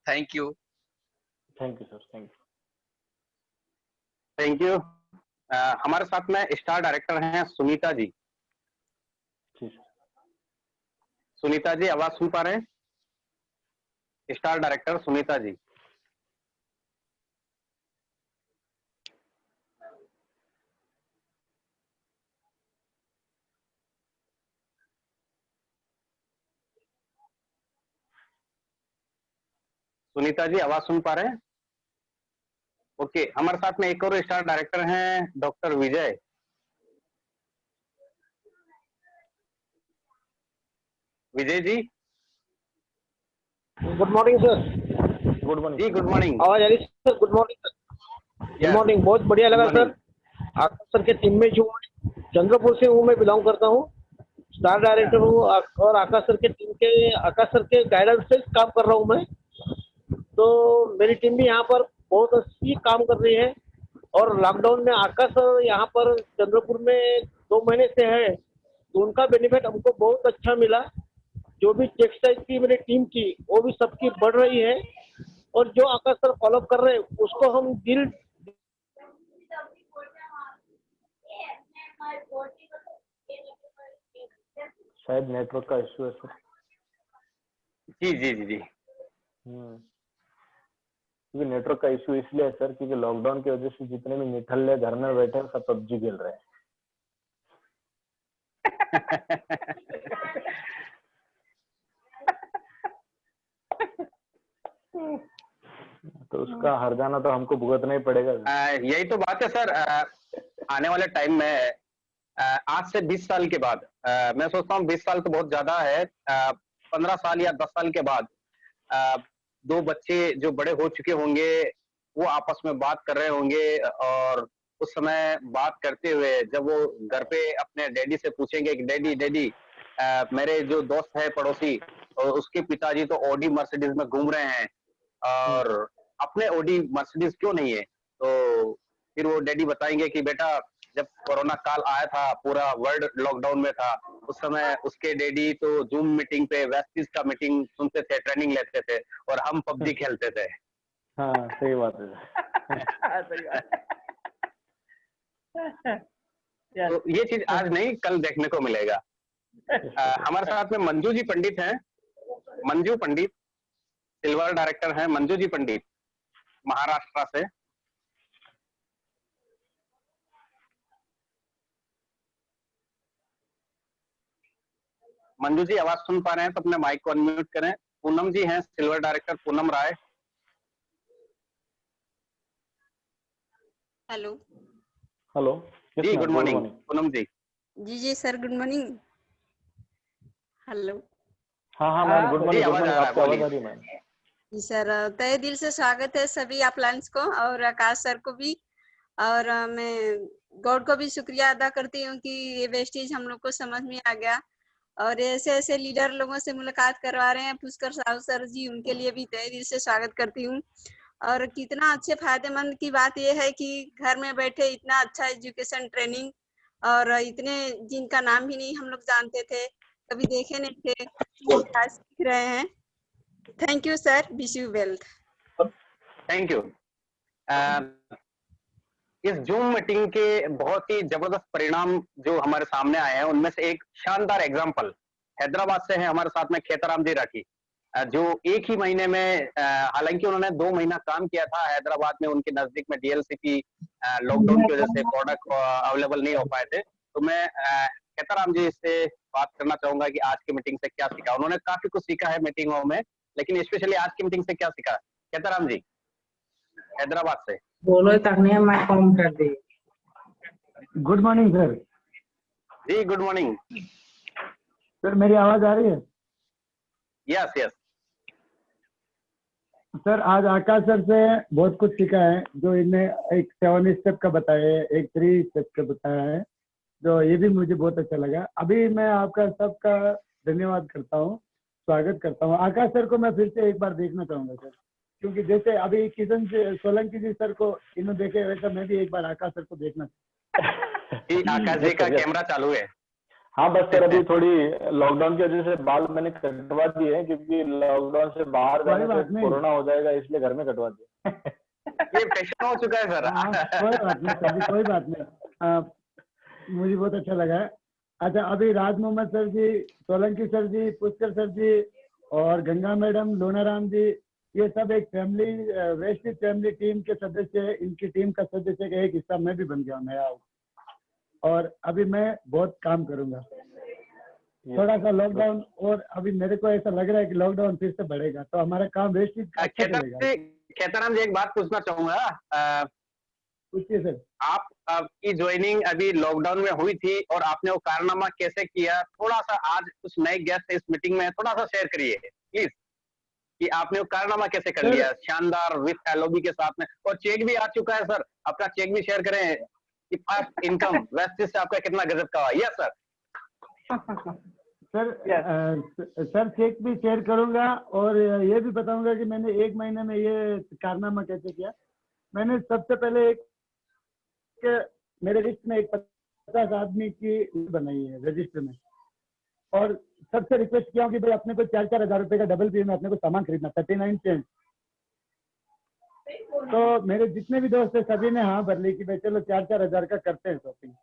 Thank you. Thank you sir, thank thank you. हमारे साथ में स्टार डायरेक्टर हैं सुनीता जी। यू। सुनीता जी आवाज सुन पा रहे हैं? Star director Sunita ji. सुनीता जी आवाज सुन पा रहे हैं? ओके, हमारे साथ में एक और स्टार डायरेक्टर हैं doctor Vijay. Vijay ji. Good morning sir. Good morning जी गुड मॉर्निंग। आवाज आ रही sir? Good morning sir. Good morning. बहुत बढ़िया लगा सर। आकाश सर के टीम में जो चंद्रपुर से हूँ, मैं बिलोंग करता हूँ, स्टार डायरेक्टर हूँ, और आकाश सर के टीम के, आकाश सर के गाइडेंस से काम कर रहा हूँ मैं। तो मेरी टीम भी यहाँ पर बहुत अच्छी काम कर रही है। और लॉकडाउन में आकाश सर यहाँ पर चंद्रपुर में 2 महीने से है, तो उनका बेनिफिट हमको बहुत अच्छा मिला। जो भी टेक्सटाइल की मेरी टीम थी वो भी सबकी बढ़ रही है, और जो आकाश सर फॉलो कर रहे हैं उसको हम दिल शायद नेटवर्क का इश्यू है सर। जी जी जी जी। क्योंकि नेटवर्क का इश्यू इसलिए है सर, क्योंकि लॉकडाउन की वजह से जितने भी निठल्ले घर में बैठे हैं सब पबजी खेल रहे हैं। तो उसका हर्जाना तो हमको भुगतना ही पड़ेगा। यही तो बात है सर। आने वाले टाइम में आज से 20 साल के बाद, मैं सोचता हूँ 20 साल तो बहुत ज्यादा है, 15 साल या 10 साल के बाद 2 बच्चे जो बड़े हो चुके होंगे वो आपस में बात कर रहे होंगे, और उस समय बात करते हुए जब वो घर पे अपने डैडी से पूछेंगे कि डैडी डैडी मेरे जो दोस्त है पड़ोसी, और उसके पिताजी तो ऑडी मर्सिडीज में घूम रहे हैं और अपने ऑडी मर्सिडीज क्यों नहीं है? तो फिर वो डैडी बताएंगे कि बेटा जब कोरोना काल आया था, पूरा वर्ल्ड लॉकडाउन में था, उस समय उसके डैडी तो जूम मीटिंग पे वेस्टिज का मीटिंग सुनते थे, ट्रेनिंग लेते थे, और हम पबजी खेलते थे। हाँ सही बात है। सही बात है। तो ये चीज आज नहीं कल देखने को मिलेगा। हमारे साथ में मंजू जी पंडित हैं, मंजू पंडित, सिल्वर डायरेक्टर हैं मंजू जी पंडित, महाराष्ट्र से। मंजू जी आवाज सुन पा रहे हैं तो अपने माइक को अनम्यूट करें। पूनम जी हैं सिल्वर डायरेक्टर, पूनम राय। हेलो। हेलो जी गुड मॉर्निंग पूनम जी। जी जी सर, गुड मॉर्निंग। हेलो। हाँ हाँ मैम, गुड मॉर्निंग। आवाज आ रही है मैम। जी सर, तहे दिल से स्वागत है सभी अपलायंस को और आकाश सर को भी, और मैं गॉड को भी शुक्रिया अदा करती हूँ कि ये वेस्टेज हम लोग को समझ में आ गया, और ऐसे ऐसे लीडर लोगों से मुलाकात करवा रहे हैं पुष्कर साहू सर जी, उनके लिए भी तहे दिल से स्वागत करती हूँ। और कितना अच्छे फायदेमंद की बात यह है कि घर में बैठे इतना अच्छा एजुकेशन ट्रेनिंग और इतने जिनका नाम भी नहीं हम लोग जानते थे, कभी देखे नहीं थे, आज सीख रहे हैं। Thank you sir, wish you well. Thank you. इस जूम मीटिंग के बहुत ही जबरदस्त परिणाम जो हमारे सामने आए हैं, उनमें से एक शानदार एग्जांपल हैदराबाद से है हमारे साथ में खेताराम जी राठी, जो एक ही महीने में, हालांकि उन्होंने 2 महीना काम किया था हैदराबाद में, उनके नजदीक में डीएलसीपी लॉकडाउन की वजह से प्रोडक्ट अवेलेबल नहीं हो पाए थे। तो मैं खेताराम जी से बात करना चाहूंगा कि आज की मीटिंग से क्या सीखा। उन्होंने काफी कुछ सीखा है मीटिंगों में, लेकिन स्पेशली आज की मीटिंग से क्या सीखा खेताराम जी हैदराबाद से? बोलो तकने मैं कम कर दी। Good morning sir. जी गुड मॉर्निंग सर, मेरी आवाज आ रही है? यस यस सर, आज आकाश सर से बहुत कुछ सीखा है, जो इन्हें एक 7 स्टेप का बताया है, एक 3 स्टेप का बताया है, जो ये भी मुझे बहुत अच्छा लगा। अभी मैं आपका सबका धन्यवाद करता हूँ, स्वागत करता हूँ। आकाश सर को मैं फिर से एक बार देखना चाहूंगा सर, क्योंकि जैसे अभी किशन सोलंकी जी सर को इन्होंने देखे, वैसा मैं भी एक बार आकाश सर को देखना आकाश जी का कैमरा चालू है। हाँ बस सर, अभी थोड़ी लॉकडाउन की वजह से बाल मैंने कटवा दिए हैं, क्योंकि लॉकडाउन से बाहर जाने से कोरोना हो जाएगा, इसलिए घर में कटवा दिए। ये फैशन हो चुका है सर। कोई बात नहीं सर, कोई बात नहीं, मुझे बहुत अच्छा लगा है। अच्छा, अभी राज मोहम्मद सर जी, सोलंकी सर जी, पुष्कर सर जी और गंगा मैडम, लोनाराम जी, ये सब एक फैमिली, वेस्टिज फैमिली टीम के सदस्य है। इनकी टीम का सदस्य का एक हिस्सा मैं भी बन गया नया हूँ, और अभी मैं बहुत काम करूंगा। थोड़ा सा लॉकडाउन, और अभी मेरे को ऐसा लग रहा है कि लॉकडाउन फिर से बढ़ेगा, तो हमारा काम वेस्टिज अच्छा चलेगा। खेताराम जी, एक बात पूछना चाहूंगा। पूछिए सर। आपकी ज्वाइनिंग अभी लॉकडाउन में हुई थी, और आपने वो कारनामा कैसे किया, थोड़ा सा आज कुछ नए गेस्ट इस मीटिंग में थोड़ा सा शेयर करिए प्लीज, कि आपने वो कारनामा कैसे कर लिया शानदार विथ एलओबी के साथ में, और चेक भी आ चुका है सर, अपना चेक भी शेयर करें कि फर्स्ट इनकम वेस्टिज से आपका कितना गजब का हुआ। Yes sir. सर चेक भी शेयर करूंगा, और ये भी बताऊंगा कि मैंने 1 महीने में ये कारनामा कैसे किया। मैंने सबसे पहले मेरे लिस्ट में एक 50 आदमी की बनाई है रजिस्टर में, और सबसे रिक्वेस्ट किया कि भाई अपने को 4-4 हजार रुपए का डबल पे में अपने को सामान खरीदना, 39 सेंट। तो मेरे जितने भी दोस्त थे सभी ने हाँ भर ली कि भाई चलो 4-4 हजार का करते हैं शॉपिंग।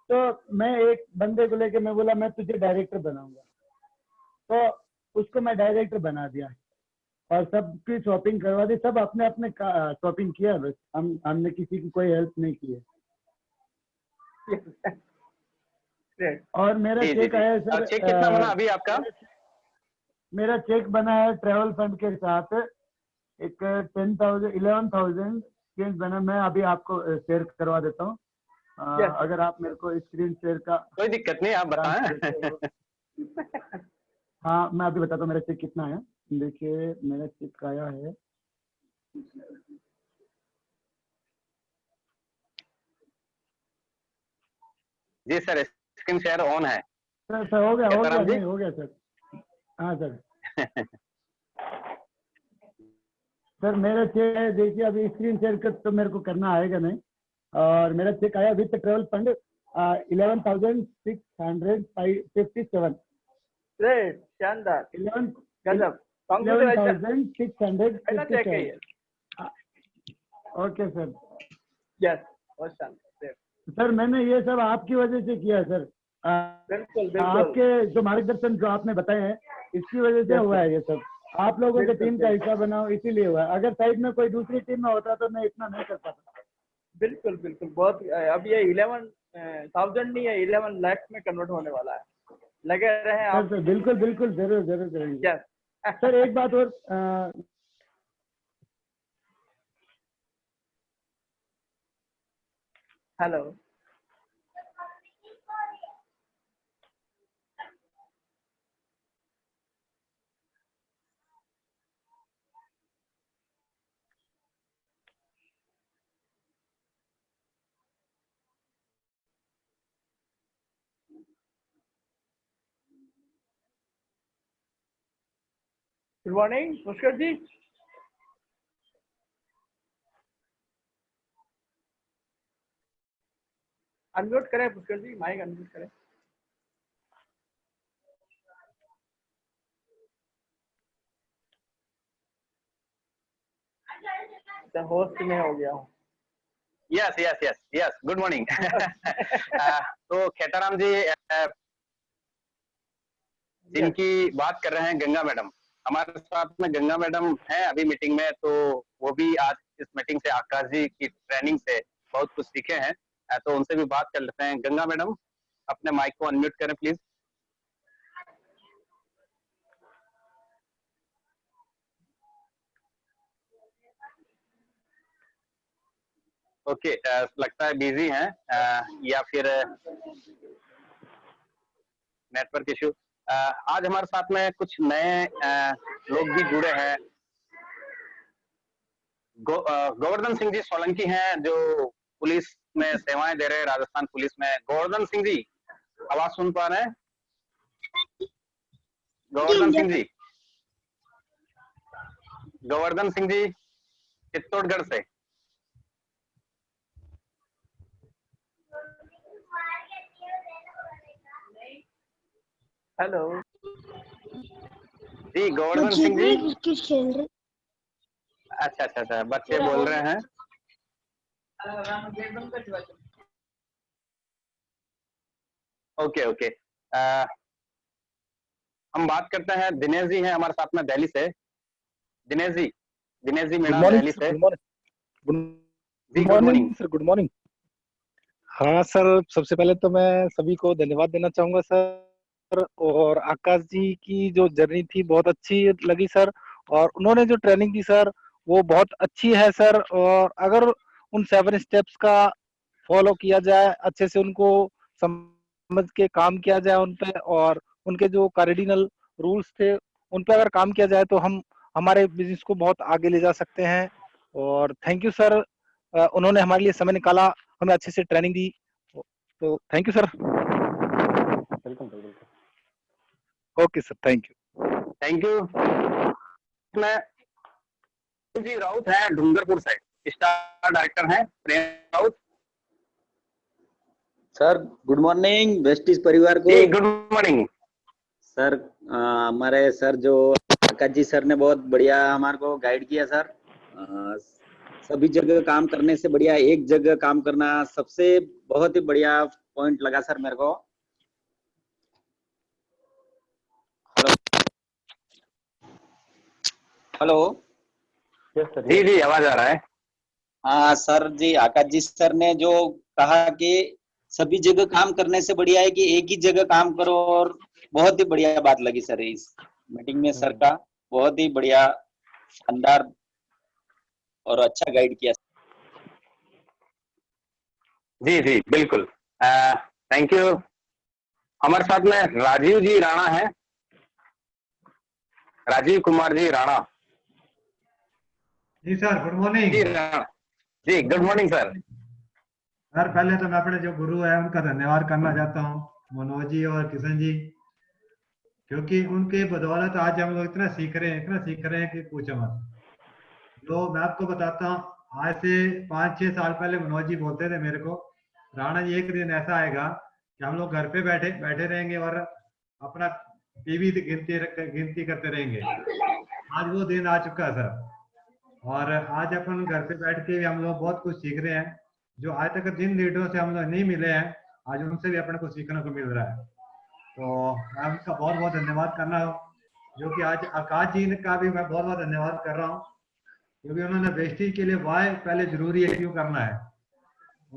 तो मैं एक बंदे को लेके मैं बोला मैं तुझे डायरेक्टर बनाऊंगा, तो उसको मैं डायरेक्टर बना दिया, और सबकी शॉपिंग करवा दी। सब अपने अपने शॉपिंग किया, बस हमने किसी की कोई हेल्प नहीं की है। और मेरा चेक आया है सर। चेक कितना बना अभी आपका? मेरा चेक बना है ट्रैवल फंड के साथ, एक 11,000 चेंज बना। मैं अभी आपको शेयर करवा देता हूँ, अगर आप मेरे को स्क्रीन शेयर का। कोई दिक्कत नहीं, आप बताएं। हाँ मैं अभी बताता हूँ मेरा चेक कितना है। देखिए मेरा चेक आया है, जी सर स्क्रीन शेयर ऑन है। सर हो गया नहीं हो गया सर। हाँ सर। सर मेरा चेक है, देखिए अभी स्क्रीन शेयर कर तो मेरे को करना आएगा नहीं, और मेरा चेक आया विथ ट्रेवल फंड 11,657। ग्रेट, शानदार, 11,657। Okay sir. यस, बहुत शानदार सर। मैंने ये सब आपकी वजह से किया सर। बिल्कुल। आपके जो मार्गदर्शन जो आपने बताए हैं, इसकी वजह से हुआ है ये सब। आप लोगों के टीम का हिस्सा बनाओ, इसीलिए हुआ है। अगर साइड में कोई दूसरी टीम में होता तो मैं इतना नहीं कर पाता। बिल्कुल बहुत। अब ये 11,000 नहीं है, 11 लाख में कन्वर्ट होने वाला है। लगे रहे आप। सर बिल्कुल जरूर करेंगे। सर एक बात और, हेलो, गुड मॉर्निंग पुष्कर जी। अनम्यूट करें पुष्कर जी, माइक अनम्यूट करें। अच्छा, होस्ट में हो गया हूँ। Yes yes yes yes, good morning. तो खेताराम जी जिनकी बात कर रहे हैं, गंगा मैडम, हमारे साथ में गंगा मैडम है अभी मीटिंग में, तो वो भी आज इस मीटिंग से आकाश जी की ट्रेनिंग से बहुत कुछ सीखे हैं, तो उनसे भी बात कर लेते हैं। गंगा मैडम, अपने माइक को अनम्यूट करें प्लीज। ओके, लगता है बिजी हैं या फिर नेटवर्क इश्यू। आज हमारे साथ में कुछ नए लोग भी जुड़े हैं। गोवर्धन सिंह जी सोलंकी हैं, जो पुलिस में सेवाएं दे रहे हैं, राजस्थान पुलिस में। गोवर्धन सिंह जी, आवाज सुन पा रहे हैं? गोवर्धन सिंह जी, गोवर्धन सिंह जी चित्तौड़गढ़ से। हेलो जी, गोवर्धन सिंह जी। क्रिकेट खेल रहे। अच्छा अच्छा अच्छा, बच्चे बोल रहे हैं। ओके ओके, हम बात करते हैं। दिनेश जी हैं हमारे साथ में दिल्ली से। दिनेश जी मीणा दिल्ली से। Good morning sir, good morning. हाँ सर, सबसे पहले तो मैं सभी को धन्यवाद देना चाहूंगा सर, और आकाश जी की जो जर्नी थी बहुत अच्छी लगी सर, और उन्होंने जो ट्रेनिंग दी सर वो बहुत अच्छी है सर। और अगर उन 7 स्टेप्स का फॉलो किया जाए, अच्छे से उनको समझ के काम किया जाए उन पे, और उनके जो कार्डिनल रूल्स थे उन पे अगर काम किया जाए तो हम हमारे बिजनेस को बहुत आगे ले जा सकते हैं। और थैंक यू सर, उन्होंने हमारे लिए समय निकाला, हमें अच्छे से ट्रेनिंग दी, तो thank you sir. Okay sir, thank you. Thank you. मैं जी राउत है डूंगरपुर से, स्टार डायरेक्टर हैं Prem Raut. Sir good morning Vestige परिवार को। Good morning sir. हमारे सर जो आकाश जी सर ने बहुत बढ़िया हमारे को गाइड किया सर। सभी जगह काम करने से बढ़िया एक जगह काम करना सबसे बहुत ही बढ़िया पॉइंट लगा सर मेरे को। हेलो जी जी, आवाज आ रहा है। हाँ सर जी, आकाश जी सर ने जो कहा कि सभी जगह काम करने से बढ़िया है कि एक ही जगह काम करो, और बहुत ही बढ़िया बात लगी सर इस मीटिंग में सर का। बहुत ही बढ़िया, शानदार और अच्छा गाइड किया। जी जी बिल्कुल, थैंक यू। हमारे साथ में राजीव जी राणा है, राजीव कुमार जी राणा। जी सर, गुड मॉर्निंग। जी गुड मॉर्निंग सर। सर पहले तो मैं अपने जो गुरु है उनका धन्यवाद करना चाहता हूँ, मनोज जी और किशन जी, क्योंकि उनके बदौलत आज हम लोग इतना सीख रहे हैं कि पूछो मत। तो मैं आपको बताता हूँ, आज से 5-6 साल पहले मनोज जी बोलते थे मेरे को, राणा जी एक दिन ऐसा आएगा कि हम लोग घर पे बैठे रहेंगे और अपना टीवी गिनती करते रहेंगे। आज वो दिन आ चुका है सर, और आज अपन घर पे बैठ के भी हम लोग बहुत कुछ सीख रहे हैं, जो आज तक जिन लीडरों से हम लोग नहीं मिले हैं आज उनसे भी अपने को सीखने को मिल रहा है। तो मैं उनका बहुत बहुत धन्यवाद करना हूँ, जो कि आज आकाश जी का भी मैं बहुत बहुत धन्यवाद कर रहा हूँ, क्योंकि उन्होंने वेस्टिज के लिए वाई पहले जरूरी है क्यों करना है,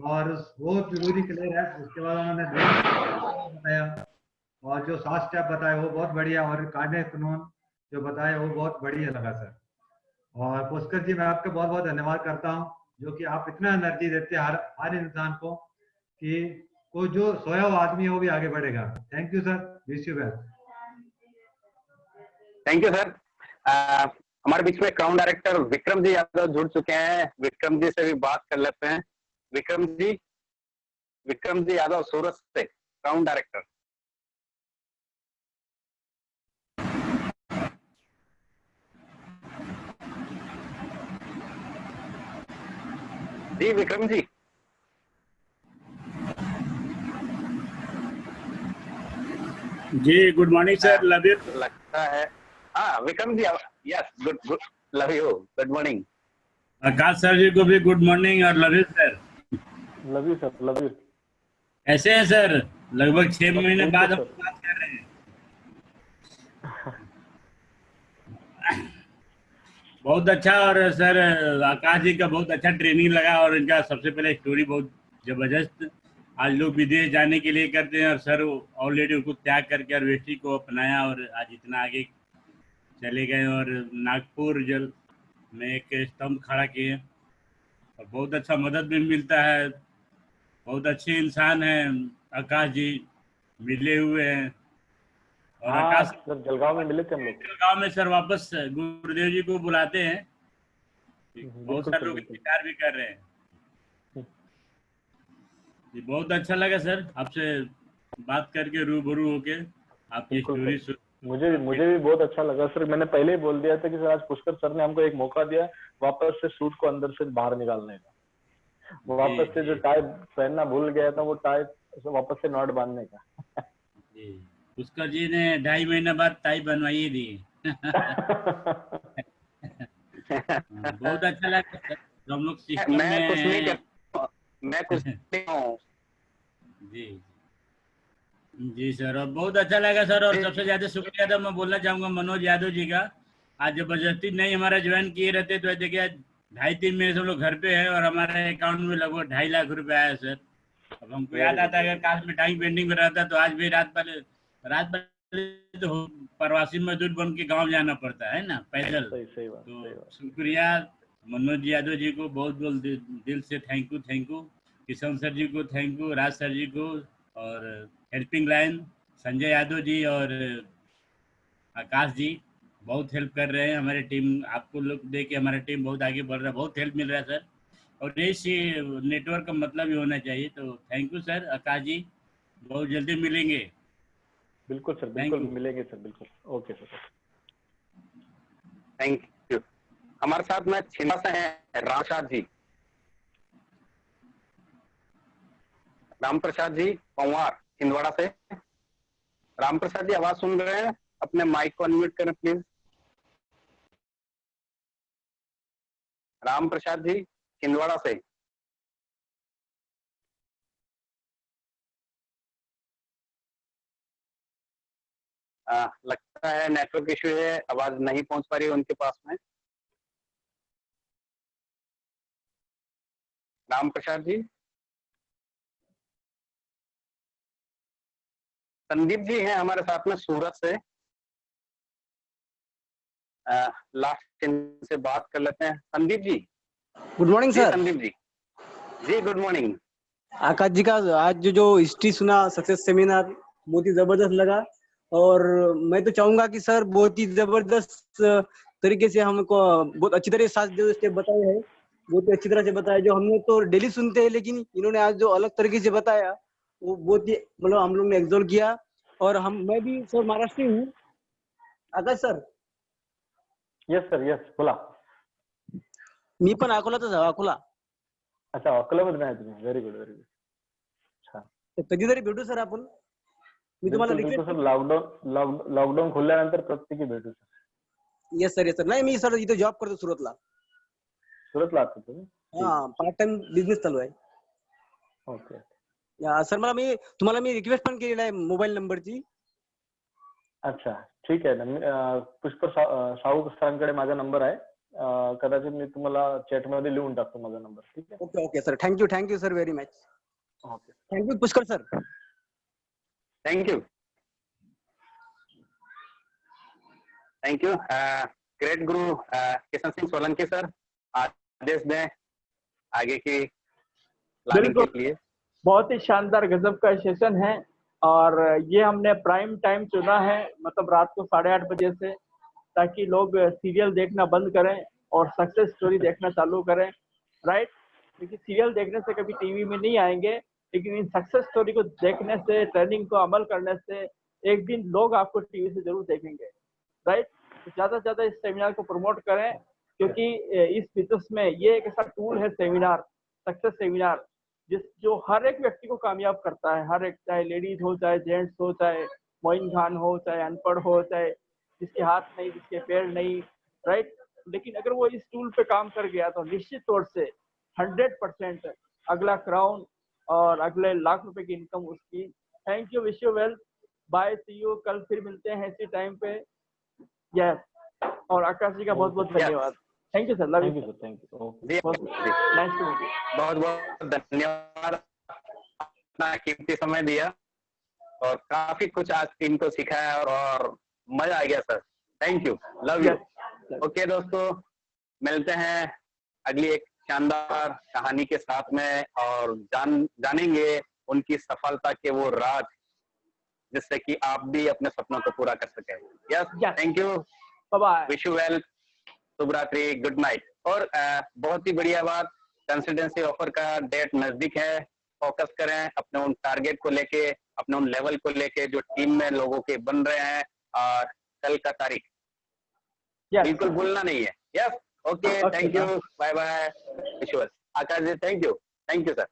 और वो जरूरी क्लियर है। उसके बाद उन्होंने बताया, और जो 7 स्टेप बताए वो बहुत बढ़िया, और कानून कानून जो बताया वो बहुत बढ़िया लगा सर। और पुष्कर जी मैं आपका बहुत बहुत धन्यवाद करता हूँ, जो कि आप इतना एनर्जी देते हैं हर इंसान को, कि वो जो सोया हुआ आदमी है वो भी आगे बढ़ेगा। Thank you sir, wish you well. Thank you sir. हमारे बीच में क्राउन डायरेक्टर विक्रम जी यादव जुड़ चुके हैं, विक्रम जी से भी बात कर लेते हैं। विक्रम जी यादव सूरत से, क्राउन डायरेक्टर। जी विक्रम जी। जी good morning sir, love you. लगता है हाँ Vikram ji, yes good good, love you, good morning. Akash sir ji को भी गुड मॉर्निंग और love you sir. Love you sir, love you. कैसे हैं सर? लगभग 6 महीने ठीक बाद है हम सर। बात कर रहे हैं। बहुत अच्छा। और सर आकाश जी का बहुत अच्छा ट्रेनिंग लगा और इनका सबसे पहले स्टोरी बहुत जबरदस्त। आज लोग विदेश जाने के लिए करते हैं और सर ऑलरेडी उनको त्याग करके और वेस्टी को अपनाया और आज इतना आगे चले गए और नागपुर जल में एक स्तंभ खड़ा किए और बहुत अच्छा मदद भी मिलता है। बहुत अच्छे इंसान हैं आकाश जी, मिले हुए हैं। और हाँ आकाश सर, जलगांव में मिले थे हम लोग। गांव में सर वापस गुरुदेव जी को बुलाते हैं। बहुत बिल्कुल सारे सर, लोग बिल्कुल। इंतजार भी कर रहे हैं। जी बहुत अच्छा लगा सर आपसे बात करके, रूबरू होके आपकी बिल्कुल स्टोरी सर, मुझे भी बहुत अच्छा लगा सर। मैंने पहले ही बोल दिया था कि सर आज पुष्कर सर ने हमको एक मौका दिया वापस से सूट को अंदर से बाहर निकालने का। वो वापस से जो टाई पहनना भूल गया था, वो टाई वापस से नॉट बांधने का। जी पुष्कर जी ने 2.5 महीने बाद टाई बनवाई दी। बहुत अच्छा लगा सर। तो हम लोग सिस्टम मैं कुछ नहीं में कर, मैं कुछ नहीं हूँ। जी जी सर, और बहुत अच्छा लगा सर। और सबसे ज्यादा शुक्रिया तो मैं बोलना चाहूंगा मनोज यादव जी का। आज जबरदस्ती नहीं हमारा ज्वाइन किए रहते तो देखिए 2.5-3 महीने से हम लोग घर पे हैं और हमारे अकाउंट में लगभग 2.5 लाख रुपए आया सर। अब हमको याद आता है अगर काश में टाइम पेंडिंग में रहता तो आज भी रात पहले तो प्रवासी मजदूर बन के गाँव जाना पड़ता है ना, पैदल। सही बात, तो सही बात। शुक्रिया मनोज यादव जी को, बहुत बहुत दिल से thank you. Kishan sir ji को thank you, Raj sir ji को, और हेल्पिंग लाइन संजय यादव जी और आकाश जी बहुत हेल्प कर रहे हैं हमारे टीम। आपको लोग देख के हमारा टीम बहुत आगे बढ़ रहा है, बहुत हेल्प मिल रहा है सर। और इसी नेटवर्क का मतलब ही होना चाहिए। तो थैंक यू सर आकाश जी, बहुत जल्दी मिलेंगे। बिल्कुल सर, बिल्कुल मिलेंगे सर, बिल्कुल। Okay sir, thank you. हमारे साथ में छिंदा से हैं राम प्रसाद जी। राम प्रसाद जी पंवार छिंदवाड़ा से। राम प्रसाद जी आवाज सुन रहे हैं? अपने माइक को अनम्यूट करें प्लीज। राम प्रसाद जी छिंदवाड़ा से। लगता है नेटवर्क इश्यू है, आवाज नहीं पहुंच पा रही है उनके पास में। राम प्रसाद जी। संदीप जी हैं हमारे साथ में सूरत से। लास्ट से बात कर लेते हैं। Sandeep ji. Good morning sir. Sandeep ji जी गुड मॉर्निंग। आकाश जी का आज जो हिस्ट्री सुना, सक्सेस सेमिनार, बहुत ही जबरदस्त लगा। और मैं तो चाहूंगा कि सर बहुत ही जबरदस्त तरीके से हमको बहुत अच्छी तरह से जो स्टेप बताए हैं, बहुत ही अच्छी तरह से बताया। जो हमने तो डेली सुनते हैं, लेकिन इन्होंने आज जो अलग तरीके से बताया वो बहुत ही मतलब हम लोग ने एग्जॉल्व किया। और मैं भी सर महाराष्ट्र हूँ। आकाश सर। यस सर, यस बोला। मी पण अकोलातच आहे, अकोला। अच्छा, अकोल्यामध्ये आहे तुम्ही? Very good, very good. अच्छा, कधीतरी भेटू सर आपण। मी तुम्हाला बिल्कुल सर, लॉकडाऊन खुलल्यानंतर प्रत्येकी भेटू सर। Yes sir. नाही मी सर इथे जॉब करतो सुरतला। सुरतला आहात तुम्ही? हाँ, पार्ट टाइम बिझनेस चालू आहे। ओके सर तुम्हाला मी रिक्वेस्ट पण केलेला आहे मोबाईल नंबरची। अच्छा, ठीक आहे ना। पुष्कर साहू सरांकडे माझा नंबर आहे। कदाचित मी तुम्हाला चॅट मध्ये लिहून टाकतो माझा नंबर, ठीक आहे? Okay sir, thank you sir very much. Okay, thank you Pushkar sir. Thank you great Guru Kishan Singh Solanki sir, आदेश दें आगे की प्लानिंग के लिए। बहुत ही शानदार गजब का सेशन है और ये हमने प्राइम टाइम चुना है, मतलब रात को 8:30 बजे से, ताकि लोग सीरियल देखना बंद करें और सक्सेस स्टोरी देखना चालू करें। राइट, क्योंकि सीरियल देखने से कभी टीवी में नहीं आएंगे, लेकिन इन सक्सेस स्टोरी को देखने से, ट्रेनिंग को अमल करने से एक दिन लोग आपको टीवी से जरूर देखेंगे। राइट, तो ज्यादा से ज्यादा इस सेमिनार को प्रमोट करें, क्योंकि इस बिजनेस में ये एक ऐसा टूल है सेमिनार, सक्सेस सेमिनार, जो हर एक व्यक्ति को कामयाब करता है। हर एक, चाहे लेडीज हो, चाहे जेंट्स हो, चाहे मोइन खान हो, चाहे अनपढ़ हो, चाहे जिसके हाथ नहीं, जिसके पैर नहीं, राइट, लेकिन अगर वो इस टूल पे काम कर गया तो निश्चित तौर से 100% अगला क्राउन और अगले लाख रुपए की इनकम उसकी। Thank you, wish you well, bye, see you, कल फिर मिलते हैं इसी टाइम पे। यस, और आकाश जी का बहुत बहुत धन्यवाद। Thank you sir, love you sir, thank you, nice to meet you. बहुत बहुत धन्यवाद, अपना कीमती समय दिया और काफी कुछ आज टीम को सिखाया और मजा आ गया sir. Thank you, love you. Okay दोस्तों, मिलते हैं अगली एक शानदार कहानी के साथ में और जानेंगे उनकी सफलता के वो राज, जिससे कि आप भी अपने सपनों को पूरा कर सके। Yes, thank you, bye bye, wish you well, शुभ रात्रि, गुड नाइट। और बहुत ही बढ़िया बात, कंसल्टेंसी ऑफर का डेट नजदीक है, फोकस करें अपने उन टारगेट को लेके, अपने उन लेवल को लेके जो टीम में लोगों के बन रहे हैं, और कल का तारीख बिल्कुल भूलना नहीं है। Yes, okay, thank you, bye bye, wish you well. Akash ji, thank you sir.